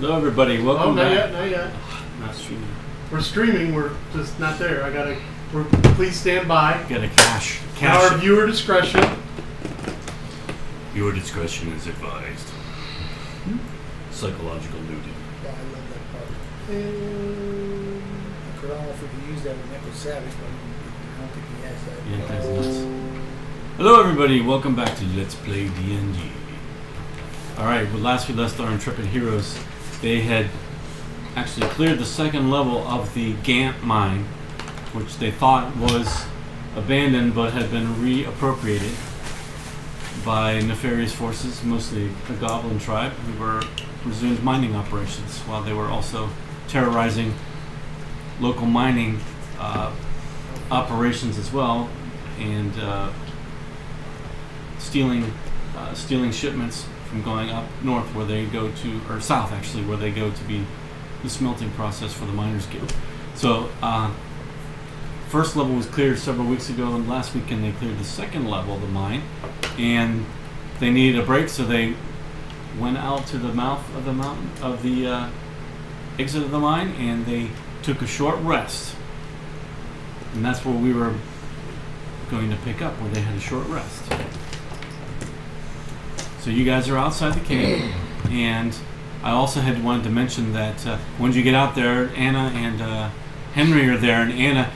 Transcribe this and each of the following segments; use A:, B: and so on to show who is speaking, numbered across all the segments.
A: Hello, everybody. Welcome back.
B: Not yet.
A: Not streaming.
B: We're streaming. We're just not there. Please stand by.
A: Got a cash.
B: Our viewer discretion.
A: Viewer discretion is advised. Psychological nudity.
C: Yeah, I love that part. And I could offer to use that with Nicholas Savage, but I don't think he has that.
A: Yeah, that's nuts. Hello, everybody. Welcome back to Let's Play D&D. Alright, well, last we left our intrepid heroes, they had actually cleared the second level of the Gant mine, which they thought was abandoned but had been reappropriated by nefarious forces, mostly the Goblin tribe, who resumed mining operations while they were also terrorizing local mining operations as well, and stealing shipments from going up north where they go to, or south actually, where they go to be the smelting process for the Miners Guild. So first level was cleared several weeks ago, and last weekend they cleared the second level of the mine, and they needed a break, so they went out to the mouth of the mountain, of the exit of the mine, and they took a short rest. And that's where we were going to pick up, where they had a short rest. So you guys are outside the cave, and I also had wanted to mention that when you get out there, Anna and Henry are there, and Anna,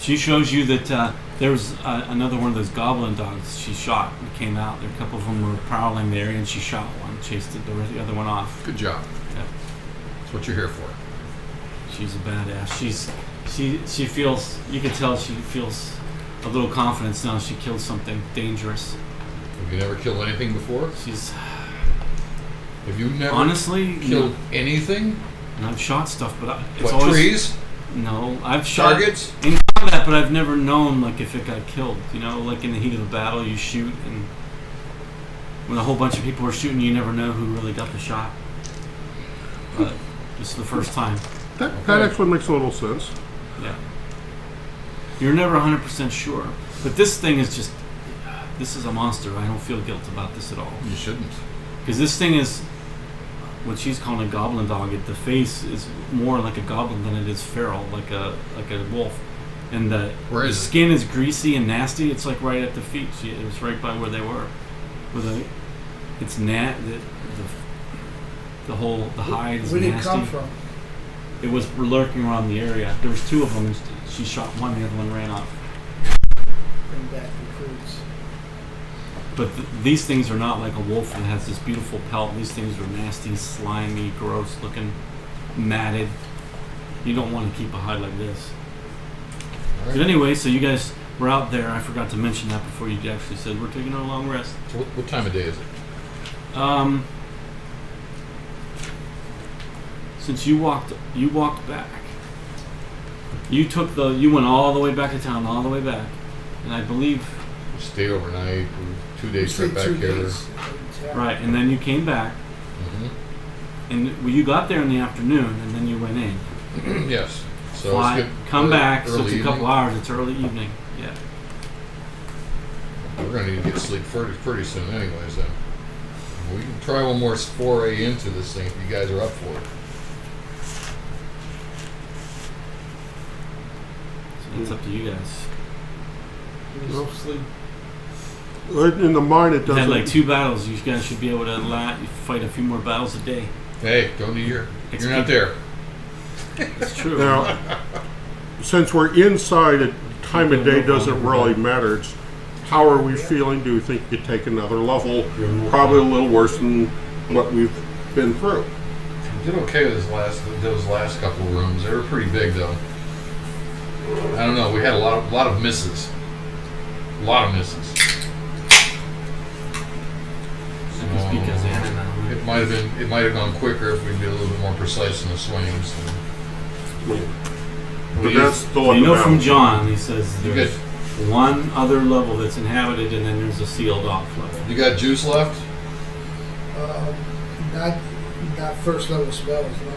A: she shows you that there was another one of those goblin dogs she shot and came out. A couple of them were prowling there, and she shot one, chased the other one off.
D: Good job.
A: Yeah.
D: That's what you're here for.
A: She's a badass. She feels, you can tell she feels a little confidence now. She killed something dangerous.
D: Have you never killed anything before? Have you never
A: honestly
D: killed anything?
A: And I've shot stuff, but
D: it's always
A: trees. No, I've shot
D: targets
A: in combat, but I've never known like if it got killed. You know, like in the heat of the battle, you shoot, and when a whole bunch of people are shooting, you never know who really got the shot. But this is the first time.
E: That actually makes a little sense.
A: Yeah. You're never 100% sure, but this thing is just. This is a monster. I don't feel guilt about this at all.
D: You shouldn't.
A: Because this thing is what she's calling a goblin dog. The face is more like a goblin than it is feral, like a wolf. And the skin is greasy and nasty. It's like right at the feet. It was right by where they were. It's the hide is nasty.
C: Where did it come from?
A: It was lurking around the area. There was two of them. She shot one. The other one ran off.
C: Bring back recruits.
A: But these things are not like a wolf that has this beautiful pelt. These things are nasty, slimy, gross looking, matted. You don't want to keep a hide like this.
D: Right.
A: But anyway, so you guys were out there. I forgot to mention that before you actually said we're taking a long rest.
D: So what time of day is it?
A: Since you walked back. You went all the way back to town, all the way back. And I believe
D: We stayed overnight. 2 days right back here.
A: Right, and then you came back, and you got there in the afternoon, and then you went in.
D: Yes. So
A: come back. So it's a
D: evening.
A: couple hours. It's early evening. Yeah.
D: We're going to need to get sleep pretty soon, anyways. Then we can try one more foray into this thing if you guys are up for it.
A: So it's up to you guys.
E: Well,
B: Sleep.
E: In the mine, it
A: You
E: doesn't.
A: had like 2 battles. You guys should be able to fight a few more battles a day.
D: Hey, don't need you're not there.
A: It's true.
E: Now, since we're inside, a time of day doesn't really matter. It's how are we feeling? Do you think you could take another level? Probably a little worse than what we've been through.
D: We did okay with those last couple of rooms. They were pretty big, though. I don't know. We had a lot of misses. A lot of misses.
A: Just because
D: It might have gone quicker if we'd been a little bit more precise in the swings.
E: But that's the one.
A: You know from John, he says there's one other level that's inhabited, and then there's a sealed off level.
D: You got juice left?
C: Not first level spells, no.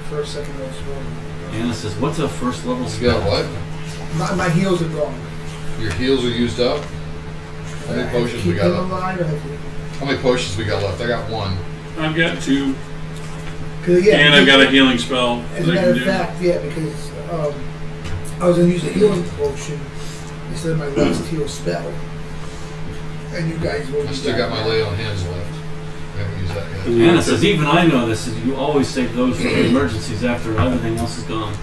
C: First, second level spells.
A: Anna says, "What's a first level
D: You
A: spell?"
D: got what?
C: My heals are gone.
D: Your heals are used up? How many potions we got left? How many potions we got left? I got 1.
F: I've got 2. And I've got a healing spell
C: As
F: that
C: a
F: I
C: matter
F: can
C: of
F: do.
C: fact, yeah, because I was going to use a healing potion instead of my last heal spell. And you guys will
D: I
C: be
D: still got my lay on hands left. I haven't used that yet.
A: Anna says, even I know this, is you always save those for the emergencies after everything else is gone.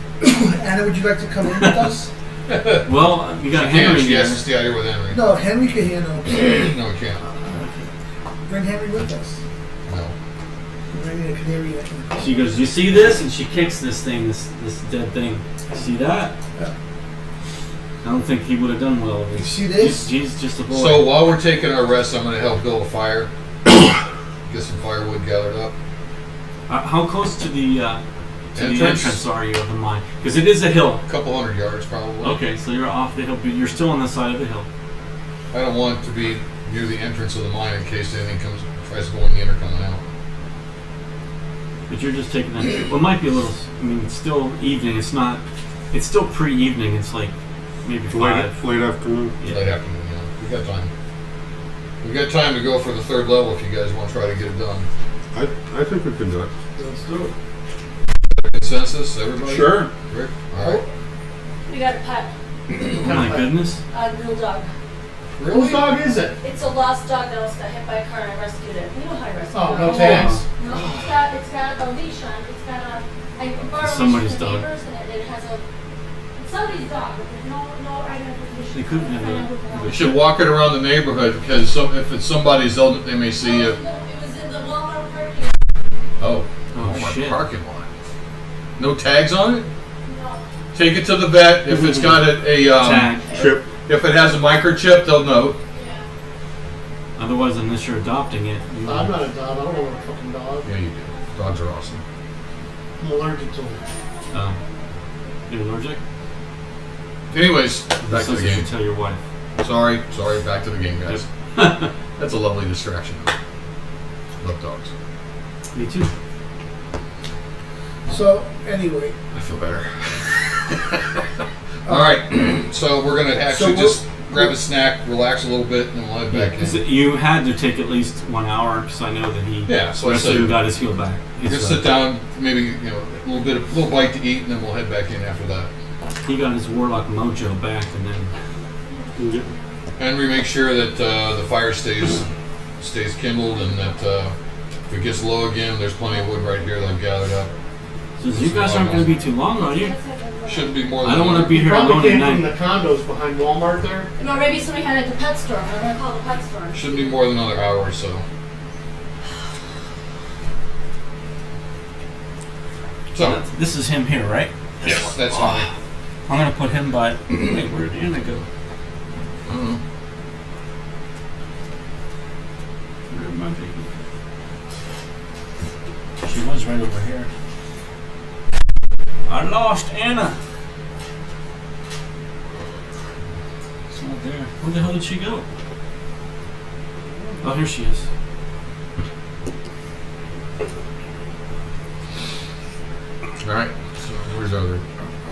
C: Anna, would you like to come in with us?
A: Well, you got
D: She
A: Henry
D: can. She
A: here.
D: has to stay out here with Henry.
C: No, Henry can handle it.
D: No, we can't.
C: Bring Henry with us.
D: No.
C: Bring a canary in.
A: She goes, you see this? And she kicks this thing, this dead thing. See that?
C: Yeah.
A: I don't think he would have done well.
C: You see this?
A: He's just a boy.
D: So while we're taking our rest, I'm going to help build a fire. Get some firewood gathered up.
A: How close to the
D: Entrance?
A: entrance are you of the mine? Because it is a hill.
D: A couple hundred yards probably.
A: Okay, so you're off the hill, but you're still on the side of the hill.
D: I don't want to be near the entrance of the mine in case anything tries to go in the inner coming out.
A: But you're just taking that. Well, it might be a little. I mean, it's still evening. It's not. It's still pre-evening. It's like maybe 5.
E: Late afternoon.
A: Yeah.
D: Late afternoon, yeah. We got time. We got time to go for the third level if you guys want to try to get it done.
E: I think we can do it.
B: Let's do it.
D: Consensus, everybody?
F: Sure.
D: Rick? All right.
G: We got a pet,
A: Oh my goodness.
G: a little dog.
B: Whose dog is it?
G: It's a lost dog that was got hit by a car and I rescued it. You know how I rescued
B: Oh,
G: it.
B: no tags.
G: No, it's got a leash on. It's got a. I borrowed a
A: Somebody's
G: leash from
A: dog.
G: the neighbors and it has a. It's somebody's dog, but there's no identification.
A: They couldn't have
G: Find out
A: a-
G: who the
D: We
G: dog
D: should
G: is.
D: walk it around the neighborhood because if it's somebody's, they may see you.
G: It was in the Walmart parking lot.
D: Oh,
A: Oh
D: my
A: shit.
D: parking lot. No tags on it?
G: No.
D: Take it to the vet. If it's got a
A: Tag.
E: Chip.
D: if it has a microchip, they'll know.
G: Yeah.
A: Otherwise, unless you're adopting it, you
B: I'm not a dog. I don't want a fucking dog.
D: Yeah, you do. Dogs are awesome.
B: I'm allergic to them.
A: You're allergic.
D: Anyways, back to the
A: Something you
D: game.
A: should tell your wife.
D: Sorry, back to the game, guys. That's a lovely distraction. Love dogs.
A: Me too.
C: So, anyway.
D: I feel better. All right, so we're gonna actually
C: So
D: just grab a snack, relax a little bit, and then we'll head back
A: Because
D: in.
A: you had to take at least 1 hour, because I know that he
D: Yeah, so I
A: rested
D: said
A: and got his heel back.
D: we're gonna sit down, maybe a little bite to eat, and then we'll head back in after that.
A: He got his warlock mojo back, and then
D: Henry, make sure that the fire stays kindled, and that if it gets low again, there's plenty of wood right here that I've gathered up.
A: says, "You guys aren't going to be too long, are you?
D: Shouldn't be more than
A: I don't want to be
B: You
A: here alone
B: probably
A: at
B: came from
A: night."
B: the condos behind Walmart there.
G: No, maybe somebody had it at the pet store. I'm gonna call the pet store.
D: Shouldn't be more than another hour or so. So,
A: This is him here, right?
D: yes, that's Henry.
A: I'm going to put him by. Wait, where did Anna go?
D: I don't know.
A: Where am I thinking? She was right over here. I lost Anna. It's not there. Where the hell did she go? Oh, here she is.
D: All right. So where's the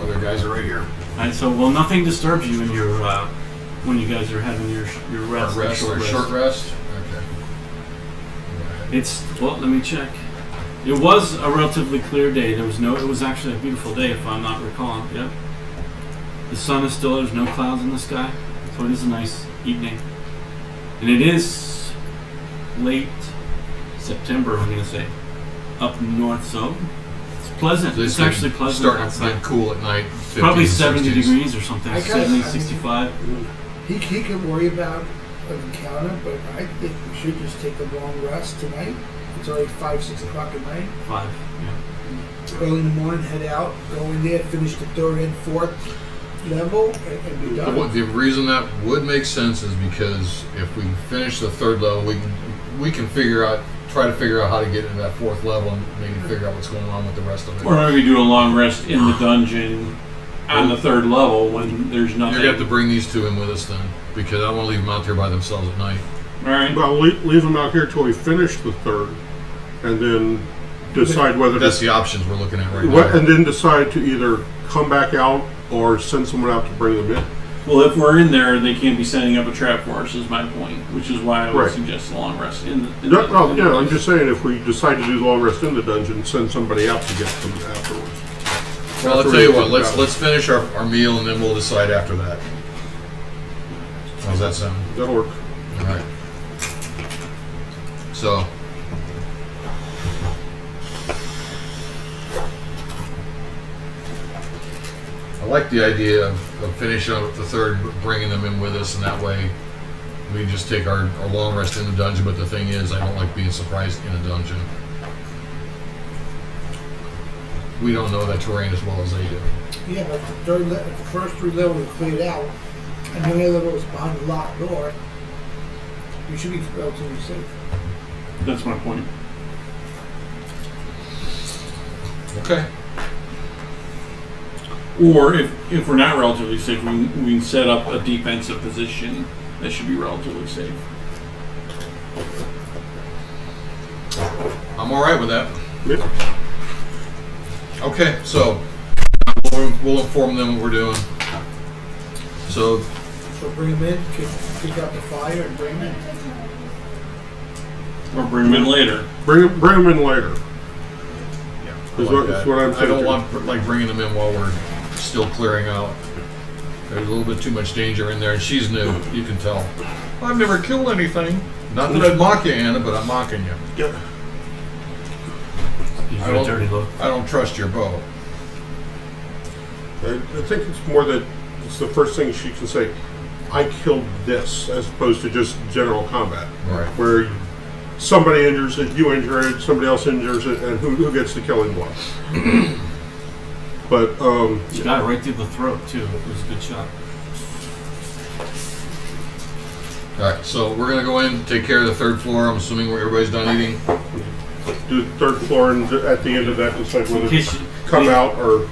D: other guys are right here.
A: All right, so nothing disturbs you in your when you guys are having your rest, your
D: Short rest. Okay.
A: It's let me check. It was a relatively clear day. It was actually a beautiful day, if I'm not recalling. Yep. The sun is still. There's no clouds in the sky, so it is a nice evening. And it is late September. I'm gonna say up north, so it's pleasant. It's actually pleasant
D: Starting to
A: outside.
D: get cool at night. 50s,
A: Probably
D: 60s.
A: 70 degrees or something.
C: I kinda-
A: 70,
C: I mean-
A: 65.
C: He can worry about an encounter, but I think we should just take a long rest tonight. It's already 5, 6 o'clock at night.
A: 5. Yeah.
C: Early in the morning, head out, go in there, finish the 3rd and 4th level, and be done.
D: The reason that would make sense is because if we finish the 3rd level, we can try to figure out how to get into that 4th level and maybe figure out what's going on with the rest of it.
F: Or maybe do a long rest in the dungeon on the 3rd level when there's
D: You're
F: nothing.
D: gonna have to bring these two in with us then, because I don't want to leave them out there by themselves at night.
F: All right.
E: Well, leave them out here till we finish the 3rd, and then decide whether
D: That's
E: to,
D: the options we're looking at right now.
E: and then decide to either come back out or send someone out to bring them in.
F: Well, if we're in there, they can't be setting up a trap for us. Is my point, which is why I would
E: Right.
F: suggest a long rest in the.
E: No, no, yeah, I'm just saying if we decide to do the long rest in the dungeon, send somebody out to get them afterwards.
D: Well, I'll tell you what. Let's finish our meal and then we'll decide after that. How's that sound?
E: That'll work.
D: All right. So. I like the idea of finishing up the third, bringing them in with us, and that way we can just take our long rest in the dungeon. But the thing is, I don't like being surprised in a dungeon. We don't know that terrain as well as they do.
C: Yeah, but the first 3 levels are cleared out, and the only level is behind the locked door. You should be relatively safe.
F: That's my point.
D: Okay.
F: Or if we're not relatively safe, we can set up a defensive position that should be relatively safe.
D: I'm all right with that.
E: Yep.
D: Okay, so we'll inform them what we're doing. So
C: So bring them in, kick out the fire, and bring them in.
F: Or bring them in later.
E: Bring them in later.
D: I
E: Is
D: like
E: what-
D: that.
E: is what I'm
D: I don't
E: thinking.
D: want like bringing them in while we're still clearing out. There's a little bit too much danger in there, and she's new. You can tell. I've never killed anything. Not that I'd mock you, Anna, but I'm mocking you.
E: Yeah.
A: Gives
D: I
A: you a
D: don't-
A: dirty look.
D: I don't trust your bow.
E: I think it's more that it's the first thing she can say, I killed this, as opposed to just general combat.
D: Right.
E: Where somebody injures it, you injure it, somebody else injures it, and who gets the killing blow. But,
A: You got it right through the throat too. It was a good shot.
D: All right, so we're gonna go in, take care of the third floor. I'm assuming where everybody's done eating.
E: do the third floor, and at the end of that, decide
A: In
E: whether
A: case
E: to
A: you,
E: come out or
A: in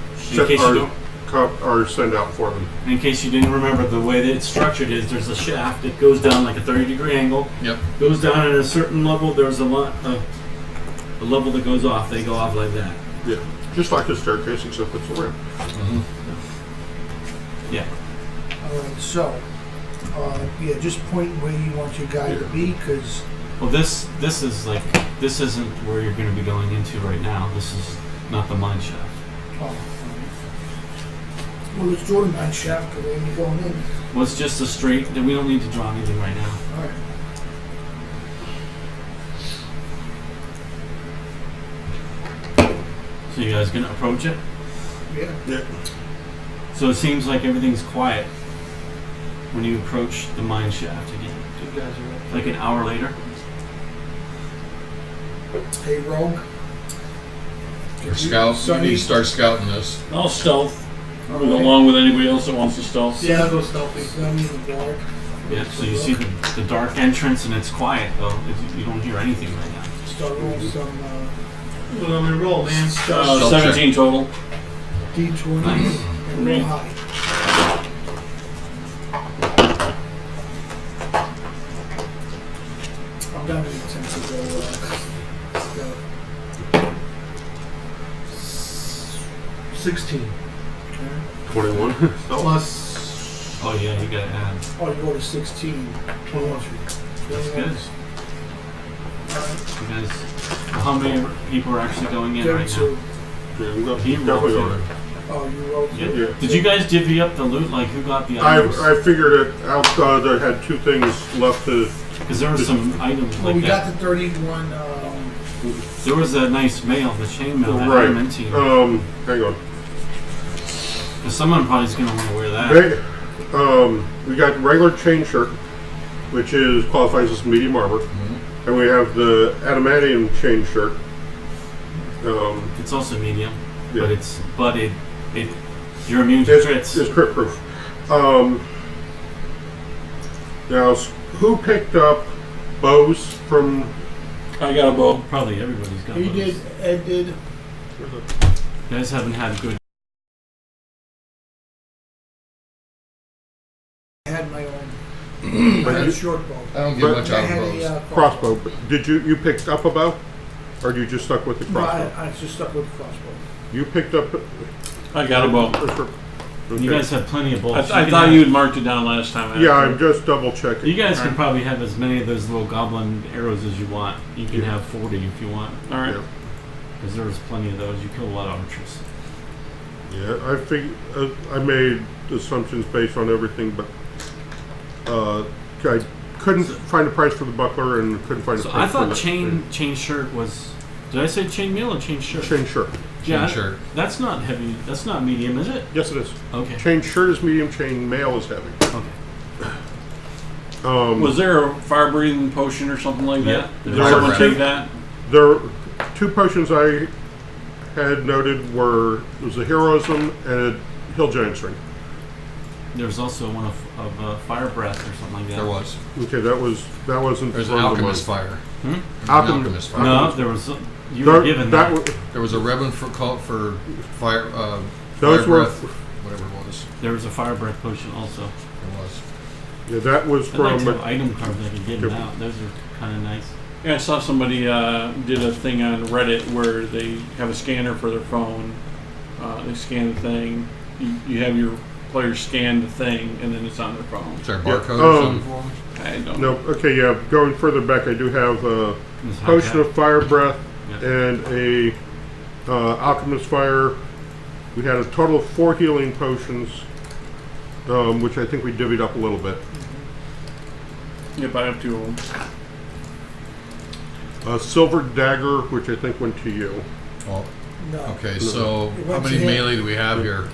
A: case you don't,
E: or send out for them.
A: in case you didn't remember, the way that it's structured is there's a shaft that goes down like a 30-degree angle.
D: Yep.
A: Goes down at a certain level. There's a level that goes off. They go off like that.
E: Yeah, just like a staircase, except it's a ramp.
A: Yeah.
C: Alright, so, yeah, just point where you want your guy to be, because
A: Well, this isn't where you're going to be going into right now. This is not the mine shaft.
C: well, let's draw the mine shaft, because when you're going in.
A: Well, it's just a straight. We don't need to draw anything right now.
C: Alright.
A: So you guys gonna approach it?
C: Yeah.
E: Yeah.
A: So it seems like everything's quiet when you approach the mine shaft again.
C: You guys are up.
A: Like an hour later.
C: Hey, Rogue.
D: Or scout. You need to start scouting this.
F: I'll stealth. Along with anybody else that wants to stealth.
B: Yeah, I'll go stealthy.
C: Sunny in the dark.
A: Yeah. So you see the dark entrance and it's quiet though. You don't hear anything right now.
C: Start rolling some
B: Well, I'm gonna roll, man.
D: Stealth
F: 17 total.
C: D20
A: Nice.
C: and roll high. I'm down to the 10 to go.
B: 16
E: 21.
B: plus
A: Oh yeah, you gotta add.
C: Oh, you go to 16.
B: 21.
A: That's good. You guys, how many people are actually going in right now?
C: 32.
E: Yeah, I'm
A: He rolled
E: definitely
A: it.
E: on it.
C: Oh, you rolled
A: Yeah.
C: two?
E: Yeah.
A: Did you guys divvy up the loot? Like who got the items?
E: I figured it out. There had 2 things left to.
A: Because there were some items
C: Well,
A: like
C: we
A: that.
C: got the 31.
A: There was a nice mail, the chain mail that
E: Right.
A: I meant to you.
E: Hang on.
A: Because someone probably is going to want to wear that.
E: We got regular chain shirt, which qualifies as medium armor, and we have the adamantium chain shirt.
A: It's also medium,
E: Yeah.
A: but you're immune to crits.
E: It's crit proof. Now, who picked up bows from?
F: I got a bow.
A: Probably everybody's got
C: He
A: those.
C: did, Ed did.
A: You guys haven't had good.
C: I had my own. I had a short bow.
D: I don't get
E: But
D: much
C: I
D: out of
C: had
D: bows.
C: a
E: Crossbow. But did you picked up a bow, or you just stuck with the
C: No,
E: crossbow?
C: I just stuck with the crossbow.
E: You picked up.
F: I got a bow.
A: You guys have plenty of bolts.
F: I thought you had marked it down last time.
E: Yeah, I'm just double checking.
A: You guys can probably have as many of those little goblin arrows as you want. You can have 40 if you want,
F: All right.
E: Yeah.
A: because there's plenty of those. You kill a lot of archers.
E: Yeah, I made assumptions based on everything, but I couldn't find a price for the buckler and couldn't find a
A: So
E: price
A: I thought
E: for
A: chain shirt was. Did I say chain mail or chain shirt?
E: chain shirt.
A: Yeah,
D: Chain shirt.
A: That's not heavy. That's not medium, is it?
E: Yes, it is.
A: Okay.
E: Chain shirt is medium. Chain mail is heavy.
A: Okay.
F: Was there a fire breathing potion or something like that?
A: Yeah.
F: Did
E: There
F: someone
E: were
F: take
E: two.
F: that?
E: There, two potions I had noted were was a heroism and a hill giant string.
A: There's also one of fire breath or something like that.
D: There was.
E: Okay, that wasn't.
D: There's an
E: one of the
D: alchemist
E: ones.
D: fire.
A: Hmm?
D: There's an
E: Alchem-
D: alchemist fire.
A: No, there was. You
E: There-
A: were given that.
D: There was a ribbon for fire.
E: Those
D: fire
E: were-
D: breath, whatever it was.
A: There was a fire breath potion also.
D: It was.
E: Yeah, that was
A: I'd like
E: from.
A: to have item cards I could give them
E: Yep.
A: out. Those are kind of nice.
F: Yeah, I saw somebody did a thing on Reddit where they have a scanner for their phone. They scan the thing. You have your players scan the thing, and then it's on their phone.
D: Is there a
E: Yeah,
D: barcode or something for them?
F: I don't
E: No,
F: know.
E: okay, yeah. Going further back, I do have a
A: This
E: potion
A: hot
E: of fire breath
A: Yeah.
E: and a alchemist fire. We had a total of 4 healing potions, which I think we divvied up a little bit.
F: Yep, I have 2 of them.
E: A silver dagger, which I think went to you.
D: Well,
C: No.
D: okay, so
C: It
D: how
C: went
D: many
C: to him.
D: melee do we have here?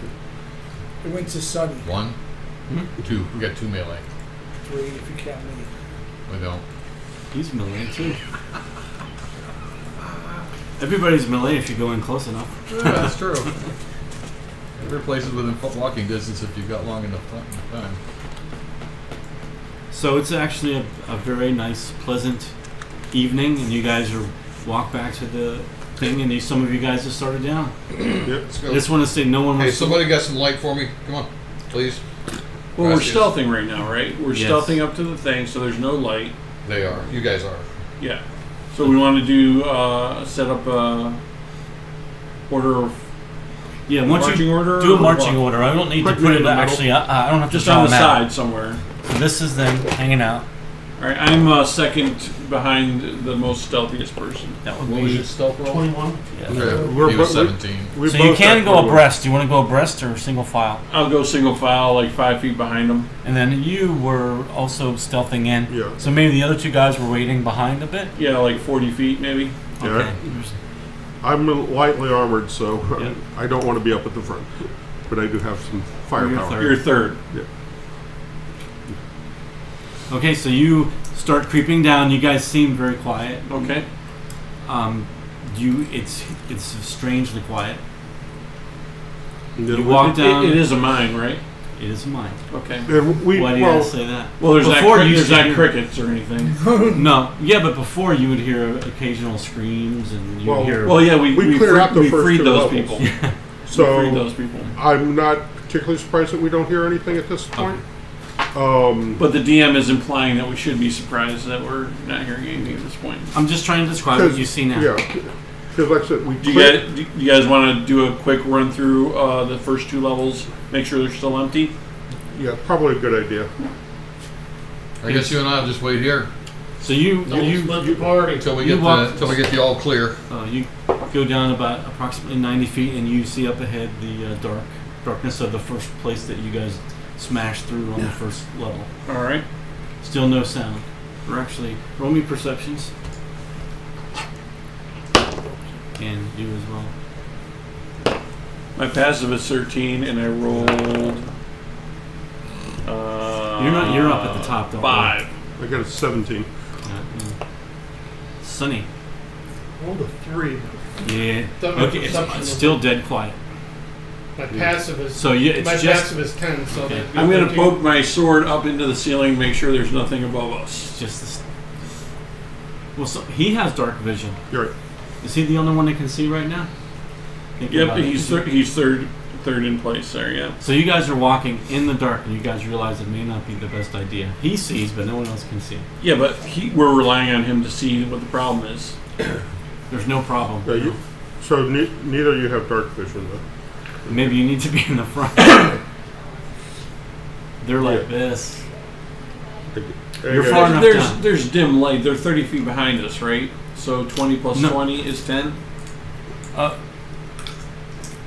C: It went to Sunny.
D: 1? 2. We got 2 melee.
C: 3 if you count me.
D: We don't.
A: He's melee too. Everybody's melee if you go in close enough.
D: Yeah, that's true. There are places within walking distance if you've got long enough time.
A: So it's actually a very nice, pleasant evening, and you guys are walk back to the thing, and some of you guys have started down.
E: Yep.
D: Let's
A: I
D: go.
A: just want to say no one
D: Hey,
A: wants to.
D: somebody got some light for me? Come on, please.
F: Well, we're
D: Gracias.
F: stealthing right now, right? We're
A: Yes.
F: stealthing up to the thing, so there's no light.
D: They are. You guys are.
F: Yeah. So we want to do set up a order of
A: Yeah, once
F: marching
A: you
F: order.
A: do a
F: or
A: marching
F: what?
A: order, I don't need
E: Put
A: to
E: me
A: put
E: in
A: it
E: the middle.
A: actually. I don't have to
F: Just
A: draw
F: on the
A: them out.
F: side somewhere.
A: So this is them hanging out.
F: All right, I'm second behind the most stealthiest person.
A: That would
D: What was
A: be.
D: your stealth roll?
B: 21.
A: Yeah.
D: Okay,
E: We're
D: he was
E: bo- we-
D: 17.
E: We
A: So
E: both
A: you can
E: got
A: go
E: 21.
A: abreast. Do you want to go abreast or single file?
F: I'll go single file, like 5 feet behind them.
A: And then you were also stealthing in.
E: Yeah.
A: So maybe the other two guys were waiting behind a bit.
F: Yeah, like 40 feet maybe.
E: Yeah.
A: Okay.
E: I'm lightly armored, so
A: Yeah.
E: I don't want to be up at the front. But I do have some firepower.
A: third.
F: You're third.
A: Okay, so you start creeping down. You guys seem very quiet.
F: Okay.
A: It's strangely quiet.
E: Yeah,
A: You walk down.
F: It is a mine, right?
A: It is mine.
F: Okay.
E: And we,
A: Why do you
E: well,
A: guys say that?
F: Well, there's
A: Before
F: not,
A: you
F: there's
A: used to
F: not
A: hear-
F: crickets or anything.
A: No, yeah, but before you would hear occasional screams and you
E: Well-
A: would hear.
F: Well, yeah,
E: We
F: we
E: cleared out the
F: we
E: first
F: freed
E: two
F: those
E: levels.
F: people. We freed those
E: so
F: people.
E: I'm not particularly surprised that we don't hear anything at this point.
F: But the DM is implying that we should be surprised that we're not hearing anything at this point.
A: I'm just trying to describe what you see now.
E: Yeah, because like I said, we
F: Do
E: cleared.
F: you guys want to do a quick run through the first 2 levels? Make sure they're still empty.
E: Yeah, probably a good idea.
D: I guess you and I will just wait here
A: So you
B: Split the party.
D: until we
A: You
D: get
A: walk-
D: till we get the all clear.
A: you go down about approximately 90 feet and you see up ahead the darkness of the first place that you guys smashed through on the first level.
F: All right.
A: Still no sound. Or actually, roll me perceptions. And you as well.
F: My passive is 13, and I rolled.
A: You're up at the top, don't
F: 5.
E: I got a 17.
A: Sunny.
B: Rolled a 3.
A: Yeah.
B: Thought my
A: Okay,
B: perception
A: it's
B: was-
A: still dead quiet.
B: My passive is
A: So it's
B: my
A: just
B: passive is 10. So
A: Okay.
B: that'd be
F: I'm going to
B: 13.
F: poke my sword up into the ceiling, make sure there's nothing above us.
A: it's just this. Well, so he has dark vision.
E: You're right.
A: Is he the only one that can see right now? Thinking
F: Yep,
A: about it.
F: he's third in place there. Yeah.
A: So you guys are walking in the dark, and you guys realize it may not be the best idea. He sees, but no one else can see.
F: Yeah, but we're relying on him to see what the problem is.
A: There's no problem.
E: So neither of you have dark vision, though.
A: Maybe you need to be in the front. They're like this.
E: There
A: You're
E: you go.
A: far enough down.
F: There's dim light. They're 30 feet behind us, right? So 20 plus
A: No.
F: 20 is 10.
A: Are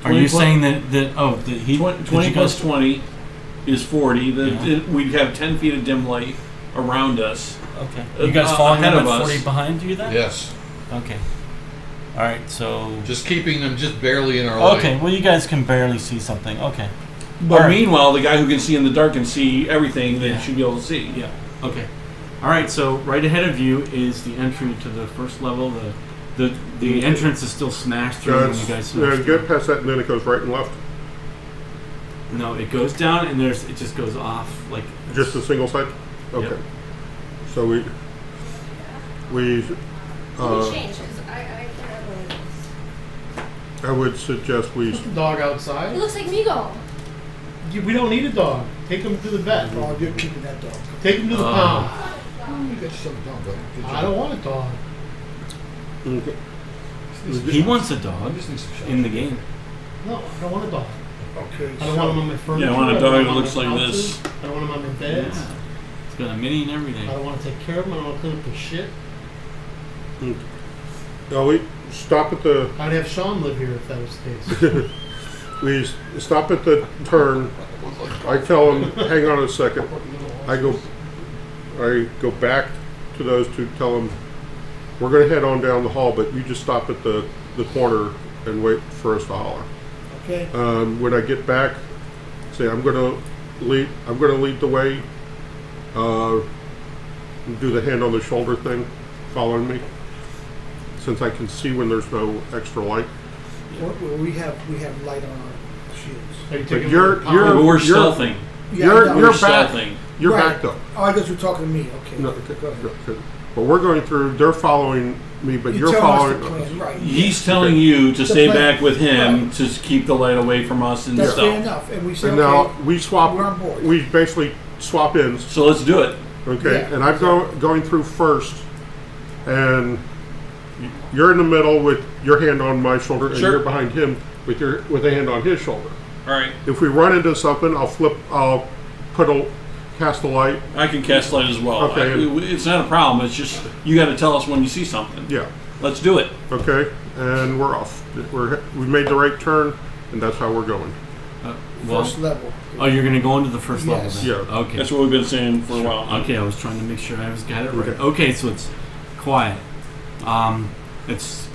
F: 20
A: you
F: plus-
A: saying that he
F: 20 plus 20 is 40.
A: Yeah.
F: We'd have 10 feet of dim light around us.
A: Okay. You guys following
F: ahead
A: them
F: of
A: at
F: us.
A: 40 behind you then?
D: Yes.
A: Okay. All right. So.
D: Just keeping them just barely in our light.
A: Okay. Well, you guys can barely see something. Okay.
F: But
A: All right.
F: meanwhile, the guy who can see in the dark can see everything that
A: Yeah.
F: should be able to see.
A: Yeah. Okay. All right. So right ahead of you is the entry to the first level. The entrance is still smashed through when you guys smash through.
E: Get past that, and then it goes right and left.
A: No, it goes down and it just goes off like
E: Just a single side. Okay.
A: Yep.
E: So we
G: Let me change this. I can't believe this.
E: I would suggest we.
B: Put the dog
G: It
B: outside.
G: looks like Migo.
B: We don't need a dog. Take him to the vet.
C: Oh, you're keeping that dog.
B: Take him to the pound.
C: You got some dog. Good
B: I
C: job.
B: don't want a dog.
E: Okay.
A: he wants a dog in the game.
B: No, I don't want a dog.
C: Okay.
B: I don't want him on my furniture.
F: Yeah, I want a
B: don't
F: dog
B: him
F: that
B: on
F: looks
B: my
F: like
B: couches.
F: this.
B: I don't want him on my beds.
A: Yeah. It's got a mini and everything.
B: I don't want to take care of him. I don't want to clean up his shit.
E: No, we stop at the.
B: I'd have Sean live here if that was the case.
E: We stop at the turn. I tell them, hang on a second. I go back to those two, tell them, we're going to head on down the hall, but you just stop at the corner and wait for us to holler.
C: Okay.
E: When I get back, say I'm going to lead the way. Do the hand on the shoulder thing, following me, since I can see when there's no extra light.
C: Well, we have light on our shields.
B: Are you
E: But
B: taking
E: you're-
B: him to the pound?
E: you're-
F: But we're stealthing.
C: Yeah,
E: You're
C: I know.
F: We're
E: back.
F: stealthing.
E: You're
C: Right.
E: back though.
C: Oh, I guess you're talking to me. Okay.
E: No,
C: Go ahead.
E: good. But we're going through. They're following me, but you're
C: telling us
E: following.
C: the plan, right?
F: He's telling you to
C: The
F: stay
C: plan.
F: back with him
C: Right.
F: to keep the light away from us and
C: That's fair
F: stuff.
C: enough. And we say,
E: And
C: okay,
E: now we swap.
C: we're on board.
E: We basically swap ins.
F: So let's do it.
E: Okay,
C: Yeah.
E: and I'm going through first, and you're in the middle with your hand on my shoulder, and
F: Sure.
E: you're behind him with a hand on his shoulder.
F: All right.
E: If we run into something, I'll cast a light.
F: I can cast light as well.
E: Okay.
F: It's not a problem. It's just you got to tell us when you see something.
E: Yeah.
F: Let's do it.
E: Okay, and we're off. We made the right turn, and that's how we're going.
A: Well,
C: first level.
A: oh, you're gonna go into the first level
C: Yes.
A: then?
E: Yeah.
A: Okay.
F: That's what we've been saying for a while.
A: Okay, I was trying to make sure I got it right.
E: Okay.
A: Okay, so it's quiet. It's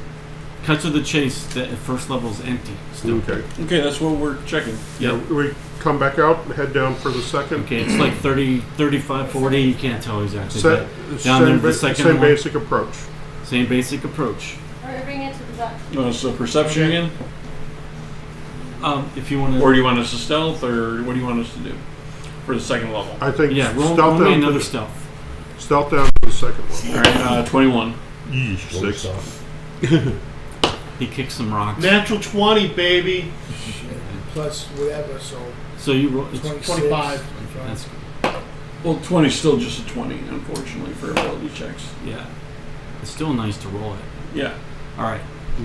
A: cut to the chase. The first level is empty still.
E: Okay.
F: Okay, that's what we're checking.
A: Yep.
E: We come back out, head down for the second.
A: Okay, it's like 30, 35, 40. You can't tell exactly.
E: Sa-
A: but down there, the second
E: same
A: one,
E: basic approach.
A: same basic approach.
G: All right, bring it to the duck.
F: So perception
B: Okay.
F: again?
A: If you want to,
F: Or do you want us to stealth, or what do you want us to do for the second level?
E: I think
A: yeah, roll
E: stealth
A: me
E: down
A: another
E: to
A: stealth.
E: stealth down to the second one.
F: All right, 21.
E: Yeesh, 6.
A: He kicks some rocks.
B: Natural 20, baby.
C: Plus whatever, so
A: So you roll. It's,
C: 26.
B: 25.
A: that's
F: Well, 20 is still just a 20, unfortunately, for ability checks.
A: yeah. It's still nice to roll it.
F: Yeah.
A: All right.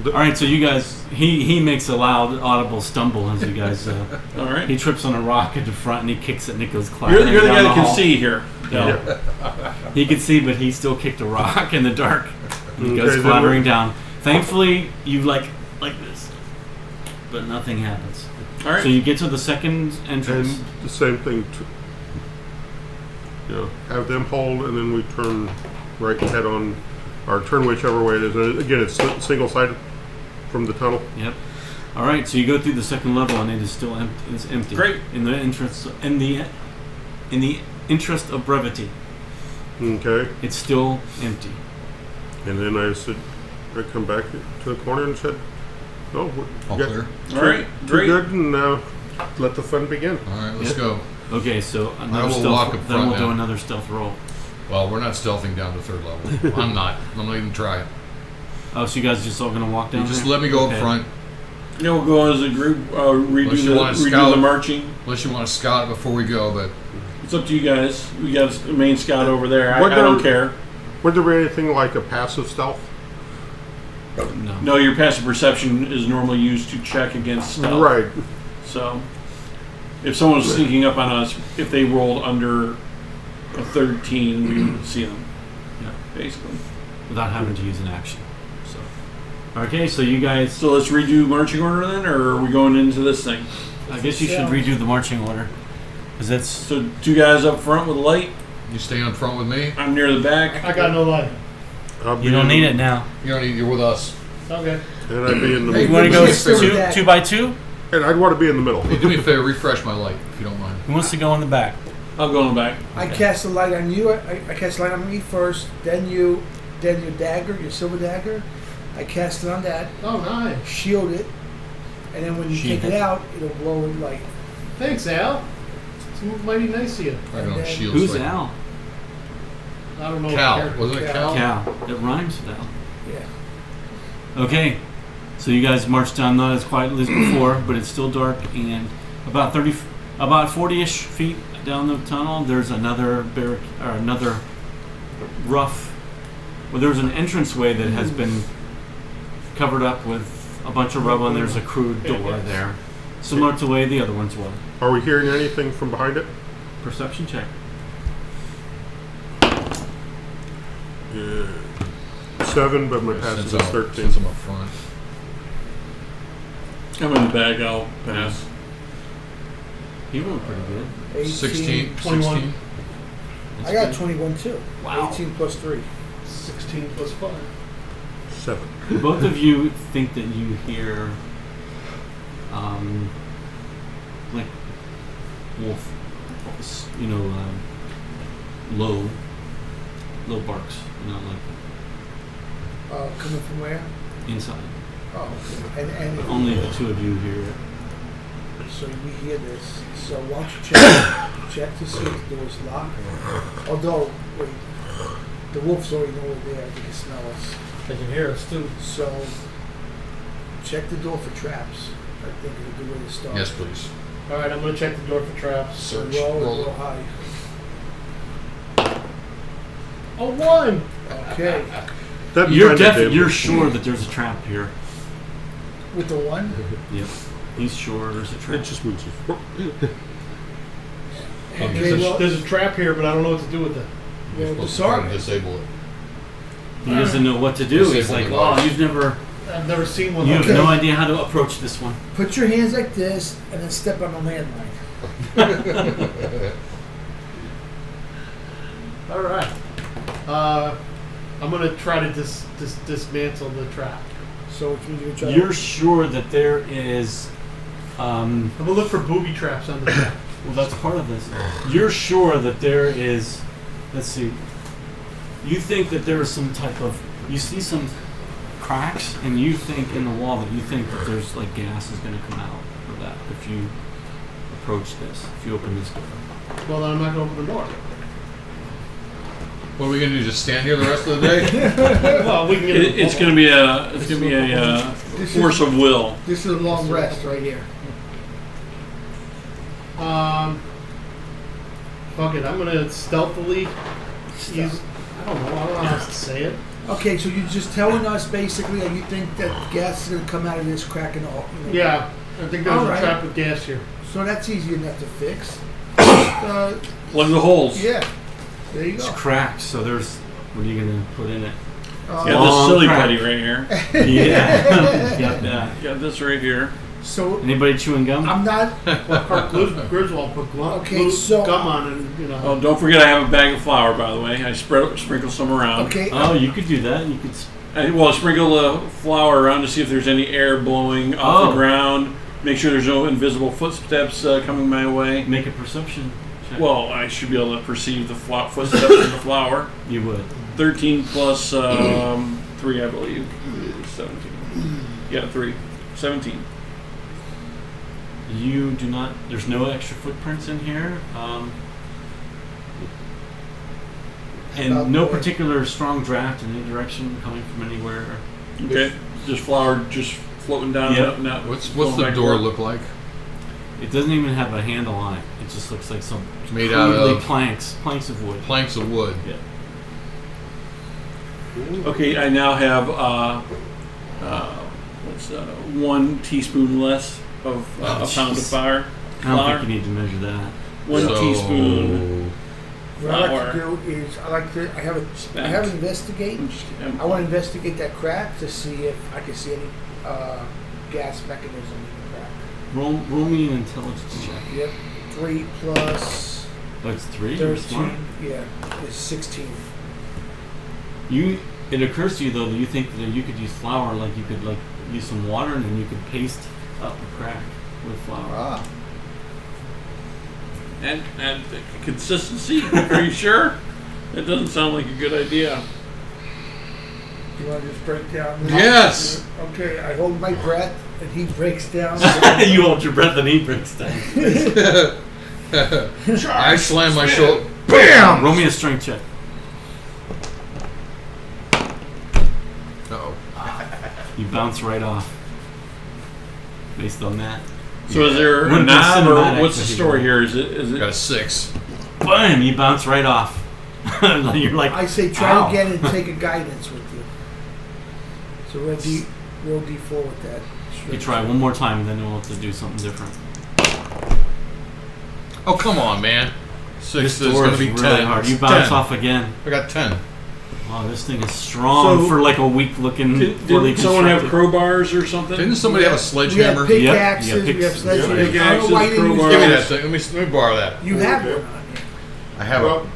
A: All right. So you guys, he makes a loud, audible stumble as you guys.
F: All right.
A: He trips on a rock at the front and he kicks it and it goes clattering
F: You're the
A: down
F: guy that can
A: hall.
F: see here.
A: Yeah. He could see, but he still kicked a rock in the dark. And he goes
E: Okay, then
A: clattering
E: we-
A: down. Thankfully, you like this, but nothing happens.
F: All right.
A: So you get to the second
E: And
A: entrance.
E: the same thing. Have them hold, and then we turn right and head on, or turn whichever way it is. And again, it's single-sided from the tunnel.
A: Yep. All right. So you go through the second level and it is still empty. It's empty.
F: Great.
A: In the interest of brevity,
E: Okay.
A: it's still empty.
E: And then I come back to the corner and said, "No,
D: All
E: we're
D: clear.
F: All right.
E: too
F: Great.
E: good, and let the fun begin."
D: All right, let's
A: Yep.
D: go.
A: Okay. So another
D: will
A: stealth.
D: walk up
A: Then
D: front
A: we'll do
D: now.
A: another stealth roll.
D: Well, we're not stealthing down to third level. I'm not even try it.
A: Oh, so you guys just all gonna walk down?
D: You just
A: there?
D: let me go
A: Okay.
D: up front.
F: Yeah, we'll go as a group,
D: Unless you wanna
F: redo
D: scout.
F: the marching.
D: Unless you want to scout it before we go, but
F: It's up to you guys. We got a main scout over there. I
E: What
F: don't
E: there-
F: care.
E: Would there be anything like a passive stealth?
A: No.
F: No, your passive perception is normally used to check against stealth.
E: Right.
F: So, if someone was sneaking up on us, if they rolled under a 13, we would see them.
A: Yeah.
F: Basically.
A: Without having to use an action. So, okay, so you guys.
F: So let's redo marching order then, or are we going into this thing?
A: I guess you should redo the marching order, because that's.
F: So 2 guys up front with a light.
D: You stay on front with me.
F: I'm near the back.
B: I got no light.
A: You don't need it now.
D: You don't need. You're with us.
B: Okay.
E: And I'd be in the
C: Hey,
A: You
E: middle.
A: want to go
C: Still with that.
A: 2 by 2?
E: And I'd want to be in the middle.
D: Hey, do me a favor. Refresh my light if you don't mind.
A: Who wants to go in the back?
F: I'll go in the back.
C: I cast the light on you. I cast the light on me first, then you, then your dagger, your silver dagger. I cast it on that,
B: Oh, nice.
C: shield it, and then when you
A: Shield
C: take
A: it.
C: it out, it'll glow in light.
B: Thanks, Al. It's mighty nice of you.
D: I don't know.
C: then-
D: Shields.
A: Who's
D: like-
A: Al?
B: I don't know.
D: Cal.
B: what
D: Wasn't it Cal?
A: Cal. It rhymes with Al.
C: Yeah.
A: Okay, so you guys march down not as quietly as before, but it's still dark, and about 40-ish feet down the tunnel, there's another another rough. Well, there's an entranceway that has been covered up with a bunch of rubble, and there's a crude door there, similar to the way the other ones were.
E: Are we hearing anything from behind it?
A: Perception check.
E: 7, but my passive
D: Since
E: is 13.
D: Since I'm up front.
F: I'm in the back. I'll pass.
A: You were pretty good.
C: 18,
D: 16.
B: 21.
D: 16.
C: I got 21 too.
A: Wow.
C: 18 plus 3.
B: 16 plus 5.
E: 7.
A: Both of you think that you hear, like wolf, low barks, like
C: Coming from where?
A: inside.
C: Oh, okay. And
A: Only the two of you hear it.
C: so we hear this. So why don't you check to see if the door's locked? Although, wait, the wolves already know we're there. They can smell us.
B: They can hear us too.
C: So check the door for traps. I think it'll be a good way to start.
D: Yes, please.
B: All right, I'm gonna check the door for traps.
C: So
D: Search.
C: roll high.
B: Oh, 1.
C: Okay.
E: That
A: You're
E: kinda did.
A: you're sure that there's a trap here.
C: With the 1?
A: Yep. He's sure there's a
E: It
A: trap.
E: just means
C: Okay, well,
B: There's a trap here, but I don't know what to do with it.
D: You're
C: well,
D: supposed to try to
C: disarm it.
D: disable it.
A: He doesn't know what to do. He's like,
D: Disable the
A: oh, you've never,
B: I've never seen one.
A: you
B: like
A: have
C: Okay.
A: no idea how to approach this one.
C: Put your hands like this and then step on the landmine.
B: All right. I'm gonna try to dismantle the trap.
C: So which means you're trying
A: You're sure that there is,
B: I'm gonna look for booby traps on the trap.
A: well, that's part of this. You're sure that there is, let's see, you think that there is some type of, you see some cracks, and you think in the wall that you think that there's like gas is going to come out of that if you approach this, if you open this door.
B: Well, then I'm not gonna open the door.
D: What are we gonna do? Just stand here the rest of the day?
B: Well, we can get.
F: It's going to be a force of will.
C: This is a long rest right here.
B: Fuck it. I'm gonna stealthily use. I don't know how else to say it.
C: Okay, so you're just telling us basically that you think that gas is going to come out of this crack and all. You know.
B: Yeah, I think there's
C: All
B: a
C: right.
B: trap with gas here.
C: So that's easy enough to fix.
F: Plug the holes.
C: Yeah. There you
A: It's
C: go.
A: cracked, so there's, what are you going to put in it?
F: Got
A: Long
F: this silly
A: crack.
F: putty right here.
A: Yeah. Got that.
F: Got this right here.
C: So
A: Anybody chewing gum?
C: I'm not.
B: Griswold put
C: Okay, so-
B: gum on it, you know.
F: Oh, don't forget I have a bag of flour, by the way. I sprinkle some around.
C: Okay.
A: Oh, you could do that. You could.
F: I sprinkle the flour around to see if there's any air blowing off
A: Oh.
F: the ground. Make sure there's no invisible footsteps coming my way.
A: Make a perception check.
F: Well, I should be able to perceive the footsteps in the flour.
A: You would.
F: 13 plus 3, I believe, is 17. Yeah, 3. 17.
A: You do not. There's no extra footprints in here,
C: About
A: and no
C: the-
A: particular strong draft in any direction coming from anywhere.
F: Okay. Just flour just floating down
A: Yeah.
F: and up.
D: What's
F: going
D: the
F: back
D: door
F: forth.
D: look like?
A: It doesn't even have a handle on it. It just looks like some
D: Made out
A: crudely
D: of
A: planks of wood.
D: planks of wood.
A: Yeah.
F: Okay, I now have 1 teaspoon less of a pound of flour.
A: I don't
F: Flour.
A: think you need to measure that.
F: 1
D: So,
F: teaspoon.
C: What I like
F: Flour.
C: to do is I have to investigate. I want to investigate that crack to see if I can see any gas mechanism in the crack.
A: Roll me an intelligence check.
C: Yep. 3 plus
A: That's 3. You're smart.
C: 13. Yeah, it's 16.
A: It occurs to you though that you think that you could use flour, like you could like use some water and then you could paste up a crack with flour.
C: Ah.
F: And consistency. Are you sure? That doesn't sound like a good idea.
C: You want to just break down?
D: Yes.
C: Okay, I hold my breath and he breaks down.
A: You hold your breath and he breaks down.
D: I slam my shoulder. Bam!
A: Roll me a strength check.
D: Uh-oh.
A: You bounce right off. Based on that.
F: So is there
A: Would've
F: a
A: been
F: knob, or
A: cinematic
F: what's the
A: if you
F: story
A: were-
F: here? Is it?
D: Got a 6.
A: Bam! You bounce right off. You're like,
C: I say try
A: ow.
C: again and take a guidance with you. So roll D4 with that.
A: You try one more time, then we'll have to do something different.
D: Oh, come on, man. 6
A: This
D: is
A: door
D: going
A: is
D: to be
A: really
D: 10.
A: hard. You
D: It's
A: bounce
D: 10.
A: off again.
D: I got 10.
A: Oh, this thing is strong
C: So-
A: for like a weak looking.
F: Didn't someone have crowbars or something?
D: Didn't somebody have a
C: We
D: sledgehammer?
C: have pickaxes,
A: Yeah,
C: we have
A: picks-
C: sledgehammers.
F: yeah,
C: I don't know why you didn't use
F: crowbars.
D: Give me
C: that.
D: that thing. Let me borrow that.
C: You have
E: Okay.
C: one on you.
D: I have
E: Well,